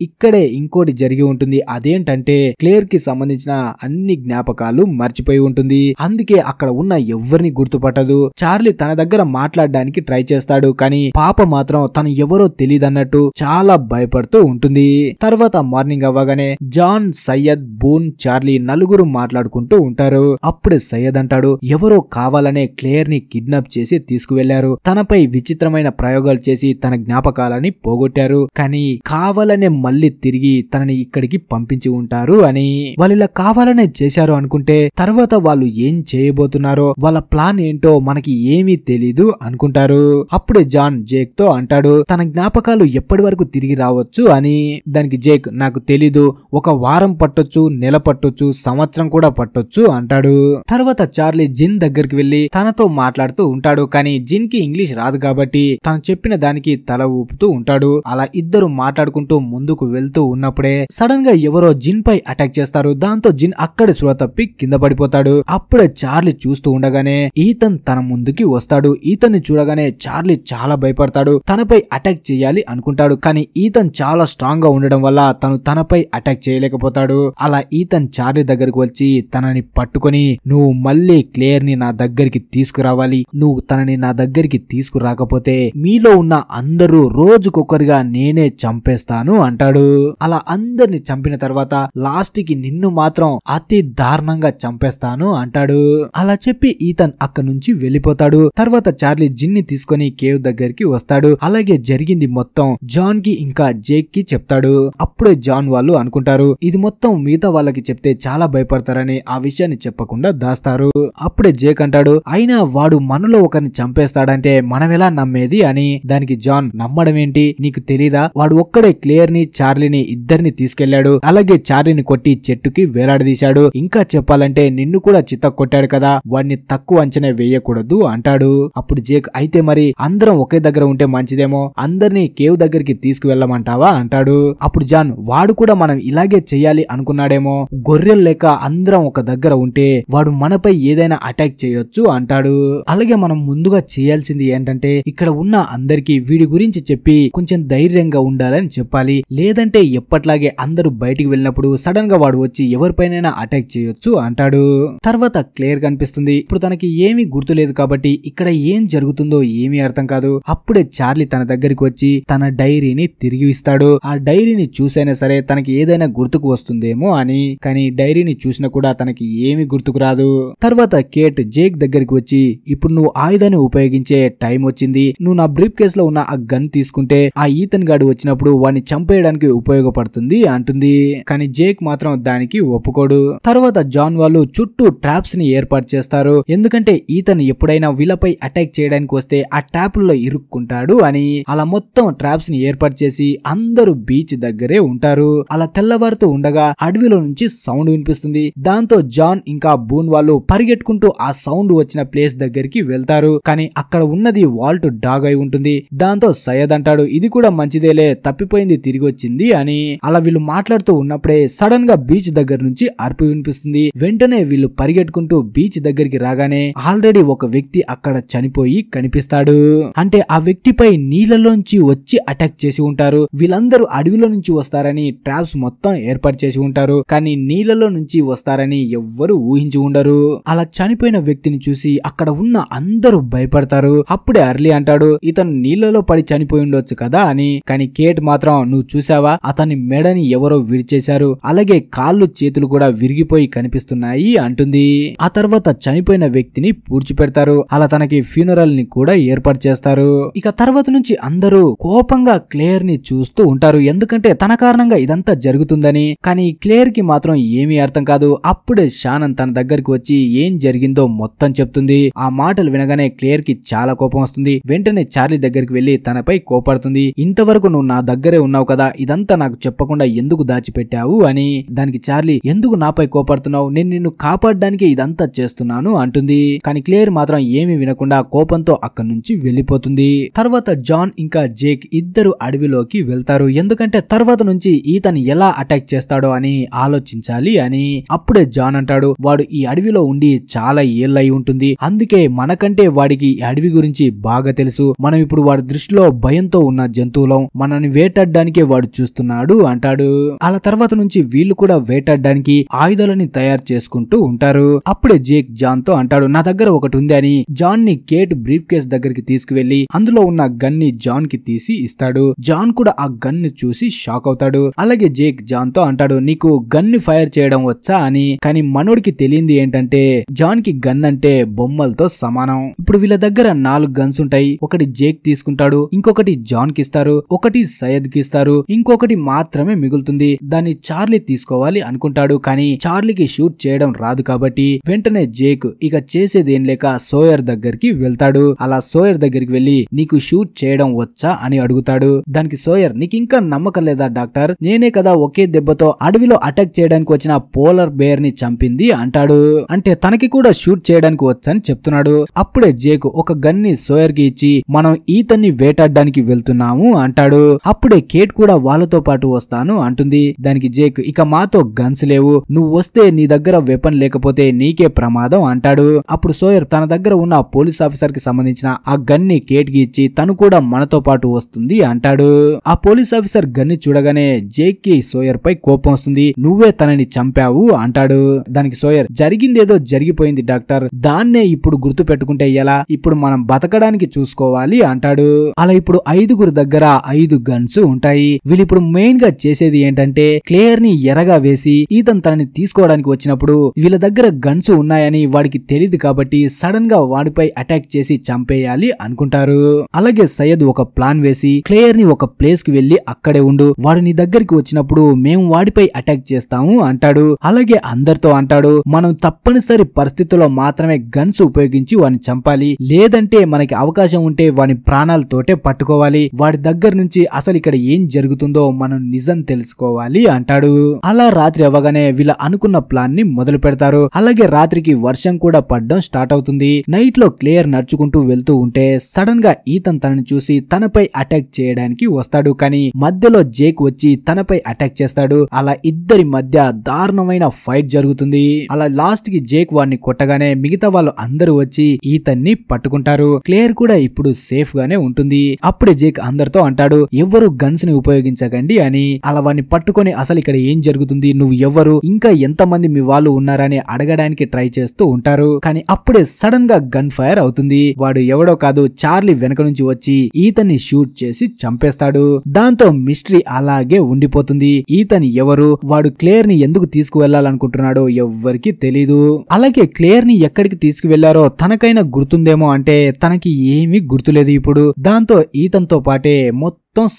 ఇక్కడే ఇంకోటి జరిగి ఉంటుంది. అదేంటంటే క్లేర్ కి సంబంధించిన అన్ని జ్ఞాపకాలు మర్చిపోయి ఉంటుంది. అందుకే అక్కడ ఉన్న ఎవ్వరిని గుర్తుపట్టదు. చార్లీ తన దగ్గర మాట్లాడడానికి ట్రై చేస్తాడు. కానీ పాప మాత్రం తను ఎవరో తెలియదన్నట్టు చాలా భయపడుతూ ఉంటుంది. తర్వాత మార్నింగ్ అవ్వగానే జాన్, సయ్యద్, బూన్, చార్లీ నలుగురు మాట్లాడుకుంటూ ఉంటారు. అప్పుడే సయ్యద్ అంటాడు, ఎవరో కావాలనే క్లేర్ ని కిడ్నాప్ చేసి తీసుకువెళ్లారు. తనపై విచిత్రమైన ప్రయోగాలు చేసి తన జ్ఞాపకాలని పోగొట్టారు. కానీ కావాలనే మళ్ళీ తిరిగి తనని ఇక్కడికి పంపించి ఉంటారు అని. వాళ్ళు ఇలా కావాలనే చేశారు అనుకుంటే తర్వాత వాళ్ళు ఏం చేయబోతున్నారో, వాళ్ళ ప్లాన్ ఏంటో మనకి ఏమీ తెలీదు అనుకుంటారు. అప్పుడే జాన్ జేక్ తో అంటాడు. తన జ్ఞాపకాలు ఎప్పటి వరకు తిరిగి రావచ్చు అని. దానికి జేక్ నాకు తెలీదు, ఒక వారం పట్టొచ్చు, నెల పట్టొచ్చు, సంవత్సరం కూడా పట్టొచ్చు అంటాడు. తర్వాత చార్లీ జిన్ దగ్గరికి వెళ్లి తనతో మాట్లాడుతూ ఉంటాడు. కానీ జిన్ కి ఇంగ్లీష్ రాదు కాబట్టి తను చెప్పిన దానికి తల ఊపుతూ ఉంటాడు. అలా ఇద్దరు మాట్లాడుకుంటూ ముందుకు వెళ్తూ ఉన్నప్పుడే సడన్ గా ఎవరో జిన్ పై అటాక్ చేస్తారు. దాంతో జిన్ అక్కడి స్పృహ తప్పి కింద పడిపోతాడు. అప్పుడే చార్లీ చూస్తూ ఉండగానే ఈతన్ తన ముందుకి వస్తాడు. ఈతన్ ని చూడగానే చార్లీ చాలా భయపడతాడు. తనపై అటాక్ చేయాలి అనుకుంటాడు. కానీ ఈతన్ చాలా స్ట్రాంగ్ గా ఉండడం వల్ల తనపై అటాక్ చేయలేకపోతాడు. అలా ఈతన్ చార్లీ దగ్గరకు వచ్చి తనని పట్టుకొని నువ్వు మళ్ళీ క్లేర్ ని నా దగ్గరికి తీసుకురావాలి, నువ్వు తనని నా దగ్గరికి తీసుకురాకపోతే మీలో ఉన్న అందరూ రోజుకొకరిగా నేనే చంపేస్తాను అంటాడు. అలా అందరిని చంపిన తర్వాత లాస్ట్ కి నిన్ను మాత్రం అతి దారుణంగా చంపేస్తాను అంటాడు. అలా చెప్పి ఈతన్ అక్కడి నుంచి వెళ్ళిపోతాడు. తర్వాత చార్లీ జిన్ ని తీసుకొని కేవ్ దగ్గరికి వస్తాడు. అలాగే జరిగింది మొత్తం జాన్ కి ఇంకా జేక్ కి చెప్తాడు. అప్పుడే జాన్ వాళ్ళు అనుకుంటారు ఇది మొత్తం మిగతా వాళ్ళకి చెప్తే చాలా భయపడతారని ఆ విషయాన్ని చెప్పకుండా దాస్తారు. అప్పుడే జేక్ అంటాడు అయినా వాడు మనలో ఒకరిని చంపేస్తాడంటే మనమెలా నమ్మేది అని. దానికి జాన్ నమ్మడం ఏంటి, నీకు తెలీదా, వాడు ఒక్కడే క్లేర్ ని చార్లీని ఇద్దరిని తీసుకెళ్లాడు. అలాగే చార్లీని కొట్టి చెట్టుకి వేలాడదీశాడు. ఇంకా చెప్పాలంటే నిన్ను కూడా చిత్త కొట్టాడు కదా, వాడిని తక్కువ అంచనా వేయకూడదు అంటాడు. అప్పుడు జేక్ అయితే మరి అందరం ఒకే దగ్గర ఉంటే మంచిదేమో, అందరినీ కేవ్ దగ్గరికి తీసుకువెళ్ళమంటావా అంటాడు. అప్పుడు జాన్ వాడు కూడా మనం ఇలాగే చెయ్యాలి అనుకున్నాడేమో, గొర్రెలు లేక అందరం ఒక దగ్గర ఉంటే వాడు మనపై ఏదైనా అటాక్ చేయొచ్చు అంటాడు. అలాగే మనం ముందుగా చేయాల్సింది ఏంటంటే ఇక్కడ ఉన్న అందరికీ వీడి గురించి చెప్పి కొంచెం ధైర్యంగా ఉండాలని చెప్పాలి. లేదంటే ఎప్పట్లాగే అందరూ బయటికి వెళ్ళినప్పుడు సడన్ గా వాడు వచ్చి ఎవరిపైనైనా అటాక్ చేయొచ్చు అంటాడు. తర్వాత క్లియర్ కనిపిస్తుంది. ఇప్పుడు తనకి ఏమీ గుర్తులేదు కాబట్టి ఇక్కడ ఏం జరుగుతుందో ఏమీ అర్థం కాదు. అప్పుడే చార్లీ తన దగ్గరికి వచ్చి తన డైరీని తిరిగి ఇస్తాడు. ఆ డైరీని చూసైనా సరే తనకి ఏదైనా గుర్తుకు వస్తుందేమో అని. కానీ డైరీని చూసినా కూడా తనకి ఏమీ గుర్తుకు రాదు. తర్వాత కేట్ జేక్ దగ్గరికి వచ్చి ఇప్పుడు నువ్వు ఆయుధాన్ని ఉపయోగించే టైం వచ్చింది, నువ్వు నా బ్రీఫ్ కేస్ లో ఉన్న ఆ గన్ తీసుకుంటే ఆ ఈతన్ గాడు వచ్చినప్పుడు వాడిని చంపేయడానికి ఉపయోగపడుతుంది అంటుంది. కానీ జేక్ మాత్రం దానికి ఒప్పుకోడు. తర్వాత జాన్ వాళ్ళు చుట్టూ ట్రాప్స్ ని ఏర్పాటు చేస్తారు. ఎందుకంటే ఈతన్ ఎప్పుడైనా వీళ్ళపై అటాక్ చేయడానికి వస్తే ఆ ట్రాప్ లో ఇరుక్కుంటాడు అని. అలా మొత్తం ట్రాప్స్ ని ఏర్పాటు చేసి అందరూ బీచ్ దగ్గరే ఉంటారు. అలా తెల్లవారుతూ ఉండగా అడవిలో నుంచి సౌండ్ వినిపిస్తుంది. దాంతో జాన్ ఇంకా బూన్ వాళ్ళు పరిగెట్టుకుంటూ ఆ సౌండ్ వచ్చిన ప్లేస్ దగ్గరికి వెళ్తారు. కానీ అక్కడ ఉన్నది వాల్ట్ డాగ్ అయి ఉంటుంది. దాంతో సయ్యద్ అంటాడు ఇది కూడా మంచిదేలే, తప్పిపోయింది తిరిగి వచ్చింది అని. అలా వీళ్ళు మాట్లాడుతూ ఉన్నప్పుడే సడన్ గా బీచ్ దగ్గర నుంచి అరుపు వినిపిస్తుంది. వెంటనే వీళ్ళు పరిగెట్టుకుంటూ బీచ్ దగ్గరికి రాగానే ఆల్రెడీ ఒక వ్యక్తి అక్కడ చనిపోయి కనిపిస్తాడు. అంటే ఆ వ్యక్తిపై నీళ్ళలోంచి వచ్చి అటాక్ చేసి ఉంటారు. వీళ్ళందరూ అడవిలో నుంచి వస్తారని ట్రాప్స్ మొత్తం ఏర్పాటు చేసి ఉంటారు. కానీ నీళ్ళలో నుంచి వస్తారని ఎవ్వరు ఊహించి ఉండరు. అలా చనిపోయిన వ్యక్తిని చూసి అక్కడ ఉన్న అందరూ భయపడతారు. అప్పుడే అర్లీ అంటాడు ఇతను నీళ్ళలో పడి చనిపోయి ఉండొచ్చు కదా అని. కానీ కేట్ మాత్రం నువ్వు చూసావా, అతని మెడని ఎవరో విరిచేశారు, అలాగే కాళ్ళు చేతులు కూడా విరిగిపోయి కనిపిస్తున్నాయి అంటుంది. ఆ తర్వాత చనిపోయిన వ్యక్తిని పూడ్చిపెడతారు. అలా తనకి ఫ్యూనరల్ ని కూడా ఏర్పాటు చేస్తారు. ఇక తర్వాత నుంచి అందరూ కోపంగా క్లేర్ ని చూస్తూ ఉంటారు. ఎందుకంటే తన కారణంగా ఇదంతా జరుగుతుందని. కానీ క్లేర్ కి మాత్రం ఏమీ అర్థం కాదు. అప్పుడే షానన్ తన దగ్గరికి వచ్చి ఏం జరిగిందో మొత్తం చెప్తుంది. ఆ మాటలు వినగానే క్లేర్ కి చాలా కోపం వస్తుంది. వెంటనే చార్లీ దగ్గరికి వెళ్లి తనపై కోపడుతుంది. ఇంతవరకు నువ్వు నా దగ్గరే ఉన్నావు కదా, ఇదంతా నాకు చెప్పకుండా ఎందుకు దాచిపెట్టావు అని. దానికి చార్లీ ఎందుకు నాపై కోపడుతున్నావు, నేను నిన్ను కాపాడడానికి ఇదంతా చేస్తున్నాను అంటుంది. కానీ క్లేర్ మాత్రం ఏమీ వినకుండా కోపంతో అక్కడి నుంచి వెళ్లిపోతుంది. తర్వాత జాన్ ఇంకా జేక్ ఇద్దరు అడవిలోకి వెళ్తారు. ఎందుకంటే తర్వాత నుంచి ఈతను ఎలా అటాక్ చేస్తాడో అని ఆలోచించాలి అని. అప్పుడే జాన్ అంటాడు వాడు ఈ అడవిలో ఉండి చాలా ఏళ్ళై ఉంటుంది, అందుకే మనకంటే వాడికి ఈ అడవి గురించి బాగా తెలుసు. మనం ఇప్పుడు వాడి దృష్టిలో భయంతో ఉన్న జంతువులం, మనల్ని వేటాడడానికే వాడు చూస్తున్నాడు అంటాడు. అలా తర్వాత నుంచి వీళ్ళు కూడా వేటాడడానికి ఆయుధాలని తయారు చేసుకుంటూ ఉంటారు. అప్పుడే జేక్ జాన్ తో అంటాడు నా దగ్గర ఒకటి ఉంది అని. జాన్ ని కేట్ బ్రీఫ్ కేస్ దగ్గరికి తీసుకువెళ్లి అందులో ఉన్న గన్ ని జాన్ కి తీసి ఇస్తాడు. జాన్ కూడా ఆ గన్ ని చూసి షాక్ అవుతాడు. అలాగే జేక్ జాన్ తో అంటాడు నీకు గన్ ని ఫైర్ చేయడం వచ్చా అని. కానీ మనోడికి తెలియంది ఏంటంటే జాన్ కి గన్ అంటే బొమ్మలతో సమానం. ఇప్పుడు వీళ్ళ దగ్గర 4 గన్స్ ఉంటాయి. ఒకటి జేక్ తీసుకుంటాడు, ఇంకొకటి జాన్ కి ఇస్తారు, ఒకటి సయ్యద్ కి ఇస్తారు, ఇంకొకటి మాత్రమే మిగులుతుంది. దాన్ని చార్లీ తీసుకోవాలి అనుకుంటాడు. కానీ చార్లీకి షూట్ చేయడం రాదు కాబట్టి వెంటనే జేక్ ఇక చేసేదేం లేక సోయర్ దగ్గరికి వెళ్తాడు. అలా సోయర్ దగ్గరికి వెళ్లి నీకు షూట్ చేయడం వచ్చా అని అడుగుతాడు. దానికి సోయర్, నీకు ఇంకా నమ్మకం లేదా డాక్టర్, నేనే కదా ఒకే దెబ్బతో అడవిలో అటాక్ చేయడానికి వచ్చిన పోలర్ బేర్ ని చంపింది అంటాడు. అంటే తనకి కూడా షూట్ చేయడానికి వచ్చని చెప్తున్నాడు. అప్పుడే జేక్ ఒక గన్ ని సోయర్ కి ఇచ్చి మనం ఈతన్ని వేటాడడానికి వెళ్తున్నాము అంటాడు. అప్పుడే కేట్ కూడా వాళ్ళతో పాటు వస్తాను అంటుంది. దానికి జేక్, ఇక మాతో గన్స్ లేవు, నువ్వు వస్తే నీ దగ్గర వెపన్ లేకపోతే నీకే ప్రమాదం అంటాడు. అప్పుడు సోయర్ తన దగ్గర ఉన్న పోలీస్ ఆఫీసర్ కి సంబంధించిన ఆ గన్ ని కేట్ కి ఇచ్చి తను కూడా మనతో పాటు వస్తుంది అంటాడు. ఆ పోలీస్ ఆఫీసర్ గన్ ని చూడగానే జేక్ కి సోయర్ పై కోపం వస్తుంది. నువ్వే తనని చంపావు అంటాడు. దానికి సోయర్, జరిగిందేదో జరిగిపోయింది డాక్టర్, దాన్నే ఇప్పుడు గుర్తు పెట్టుకుంటే ఎలా, ఇప్పుడు మనం బతకడానికి చూసుకోవాలి అంటాడు. అలా ఇప్పుడు 5గురు దగ్గర 5 గన్స్ ఉంటాయి. వీళ్ళు ఇప్పుడు మెయిన్ గా చేసేది ఏంటంటే క్లేయర్ ని ఎరగా వేసి ఈతన్ తనని తీసుకోవడానికి వచ్చినప్పుడు వీళ్ళ దగ్గర గన్స్ ఉన్నాయని వాడికి తెలియదు కాబట్టి సడన్ గా వాడిపై అటాక్ చేసి చంపేయాలి అనుకుంటారు. అలాగే సయ్యద్ ఒక ప్లాన్ వేసి క్లేయర్ ని ఒక ప్లేస్ కి వెళ్లి అక్కడే ఉండు, వాడు నీ దగ్గరికి వచ్చినప్పుడు మేము వాడిపై అటాక్ చేస్తాము అంటాడు. అలాగే అందరితో అంటాడు, మనం తప్పనిసరి పరిస్థితుల్లో మాత్రమే గన్స్ ఉపయోగించి వాడిని చంపాలి, లేదంటే మనకి అవకాశం ఉంటే వాని ప్రాణాలతోటే పట్టుకోవాలి, వాడి దగ్గర నుంచి అసలు ఇక్కడ ఏం జరుగుతుందో మనం నిజం తెలుసుకోవాలి అంటాడు. అలా రాత్రి అవ్వగానే వీళ్ళ అనుకున్న ప్లాన్ ని మొదలు పెడతారు. అలాగే రాత్రికి వర్షం కూడా పడడం స్టార్ట్ అవుతుంది. నైట్ లో క్లేయర్ నడుచుకుంటూ వెళ్తూ ఉంటే సడన్ గా ఈతన్ తనని చూసి తనపై అటాక్ చేయడానికి వస్తాడు. కానీ మధ్యలో జేక్ వచ్చి తనపై అటాక్ చేస్తాడు. అలా ఇద్దరి మధ్య దారుణమైన ఫైట్ జరుగుతుంది. అలా లాస్ట్ కి జేక్ వాడిని కొట్టగానే మిగతా వాళ్ళు అందరూ వచ్చి ఈతన్ని పట్టుకుంటారు. క్లేయర్ కూడా ఇప్పుడు సేఫ్ గానే ఉంటుంది. అప్పుడే జేక్ అందరితో అంటాడు, ఎవ్వరు గన్స్ ని ఉపయోగించకండి అని. అలా వాడిని పట్టుకొని అసలు ఇక్కడ ఏం జరుగుతుంది, నువ్వు ఎవరు, ఇంకా ఎంతమంది మీ వాళ్ళు ఉన్నారని అడగడానికి ట్రై చేస్తూ ఉంటారు. కానీ అప్పుడే సడన్ గా గన్ ఫైర్ అవుతుంది. వాడు ఎవడో కాదు, చార్లీ వెనక నుంచి వచ్చి ఈతన్ని షూట్ చేసి చంపేస్తాడు. దాంతో మిస్టరీ అలాగే ఉండిపోతుంది. ఈతన్ ఎవరు, వాడు క్లేయర్ ని ఎందుకు తీసుకువెళ్లాలనుకుంటున్నాడో ఎవ్వరికి తెలీదు. అలాగే క్లేయర్ ని ఎక్కడికి తీసుకువెళ్లారో తనకైనా గుర్తుందేమో అంటే తనకి ఏమీ గుర్తులేదు ఇప్పుడు. దాంతో ఈతన్ తో పాటే మొత్తం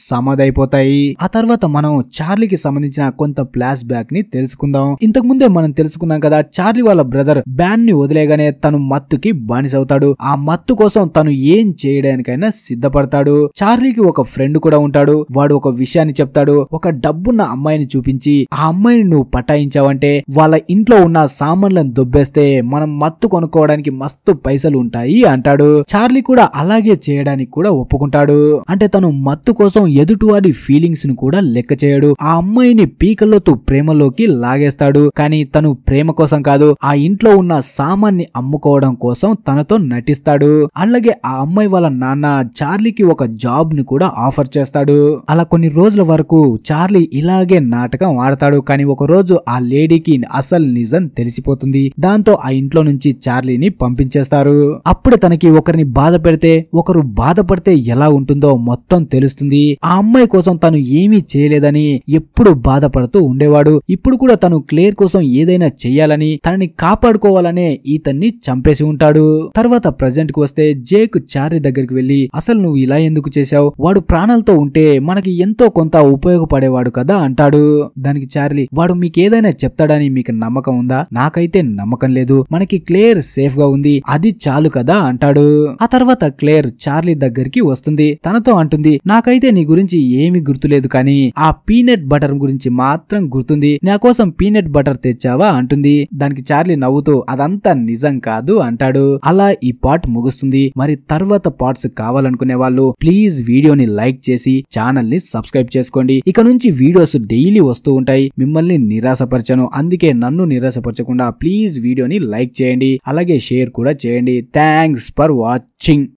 సమాధైపోతాయి. ఆ తర్వాత మనం చార్లీకి సంబంధించిన కొంత ఫ్లాష్ బ్యాక్ ని తెలుసుకుందాం. ఇంతకు ముందే మనం తెలుసుకున్నాం కదా, చార్లీ వాళ్ళ బ్రదర్ బ్యాన్ ని వదిలేగానే తను మత్తుకి బానిసవుతాడు. ఆ మత్తు కోసం తను ఏం చేయడానికైనా సిద్ధపడతాడు. చార్లీకి ఒక ఫ్రెండ్ కూడా ఉంటాడు. వాడు ఒక విషయాన్ని చెప్తాడు. ఒక డబ్బున్న అమ్మాయిని చూపించి ఆ అమ్మాయిని నువ్వు పటాయించావంటే వాళ్ళ ఇంట్లో ఉన్న సామాన్లను దొబ్బేస్తే మనం మత్తు కొనుక్కోవడానికి మస్తు పైసలు ఉంటాయి అంటాడు. చార్లీ కూడా అలాగే చేయడానికి కూడా ఒప్పుకుంటాడు. అంటే తను మత్తు కోసం ఎదుటివాడి ఫీలింగ్స్ ను కూడా లెక్క చేయడు. ఆ అమ్మాయిని పీకల్లోతూ ప్రేమలోకి లాగేస్తాడు. కానీ తను ప్రేమ కోసం కాదు, ఆ ఇంట్లో ఉన్న సామాన్ని అమ్ముకోవడం కోసం తనతో నటిస్తాడు. అలాగే ఆ అమ్మాయి వాళ్ళ నాన్న చార్లీకి ఒక జాబ్ ని కూడా ఆఫర్ చేస్తాడు. అలా కొన్ని రోజుల వరకు చార్లీ ఇలాగే నాటకం ఆడతాడు. కానీ ఒక రోజు ఆ లేడీకి అసలు నిజం తెలిసిపోతుంది. దాంతో ఆ ఇంట్లో నుంచి చార్లీని పంపించేస్తారు. అప్పుడే తనకి ఒకరిని బాధ పెడితే ఒకరు బాధపడితే ఎలా ఉంటుందో మొత్తం తెలుస్తుంది. ఆ అమ్మాయి కోసం తను ఏమీ చేయలేదని ఎప్పుడు బాధపడుతూ ఉండేవాడు. ఇప్పుడు కూడా తను క్లేర్ కోసం ఏదైనా చెయ్యాలని, తనని కాపాడుకోవాలనే ఈతన్ని చంపేసి ఉంటాడు. తర్వాత ప్రెజెంట్ కు వస్తే జేక్ చార్లీ దగ్గరికి వెళ్లి, అసలు నువ్వు ఇలా ఎందుకు చేశావు, వాడు ప్రాణాలతో ఉంటే మనకి ఎంతో కొంత ఉపయోగపడేవాడు కదా అంటాడు. దానికి చార్లీ, వాడు మీకేదైనా చెప్తాడని మీకు నమ్మకం ఉందా, నాకైతే నమ్మకం లేదు, మనకి క్లేర్ సేఫ్ గా ఉంది, అది చాలు కదా అంటాడు. ఆ తర్వాత క్లేర్ చార్లీ దగ్గరికి వస్తుంది. తనతో అంటుంది, నాకైతే నీ గురించి ఏమీ గుర్తులేదు, కానీ ఆ పీనట్ బటర్ గురించి మాత్రం గుర్తుంది, నా కోసం పీనట్ బటర్ తెచ్చావా అంటుంది. దానికి చార్లీ నవ్వుతూ అదంతా నిజం కాదు అంటాడు. అలా ఈ పార్ట్ ముగుస్తుంది. మరి తర్వాత పార్ట్స్ కావాలనుకునే వాళ్ళు ప్లీజ్ వీడియోని లైక్ చేసి ఛానల్ ని సబ్స్క్రైబ్ చేసుకోండి. ఇక నుంచి వీడియోస్ డైలీ వస్తూ ఉంటాయి. మిమ్మల్ని నిరాశపరచను, అందుకే నన్ను నిరాశపరచకుండా ప్లీజ్ వీడియోని లైక్ చేయండి, అలాగే షేర్ కూడా చేయండి. Thanks for watching.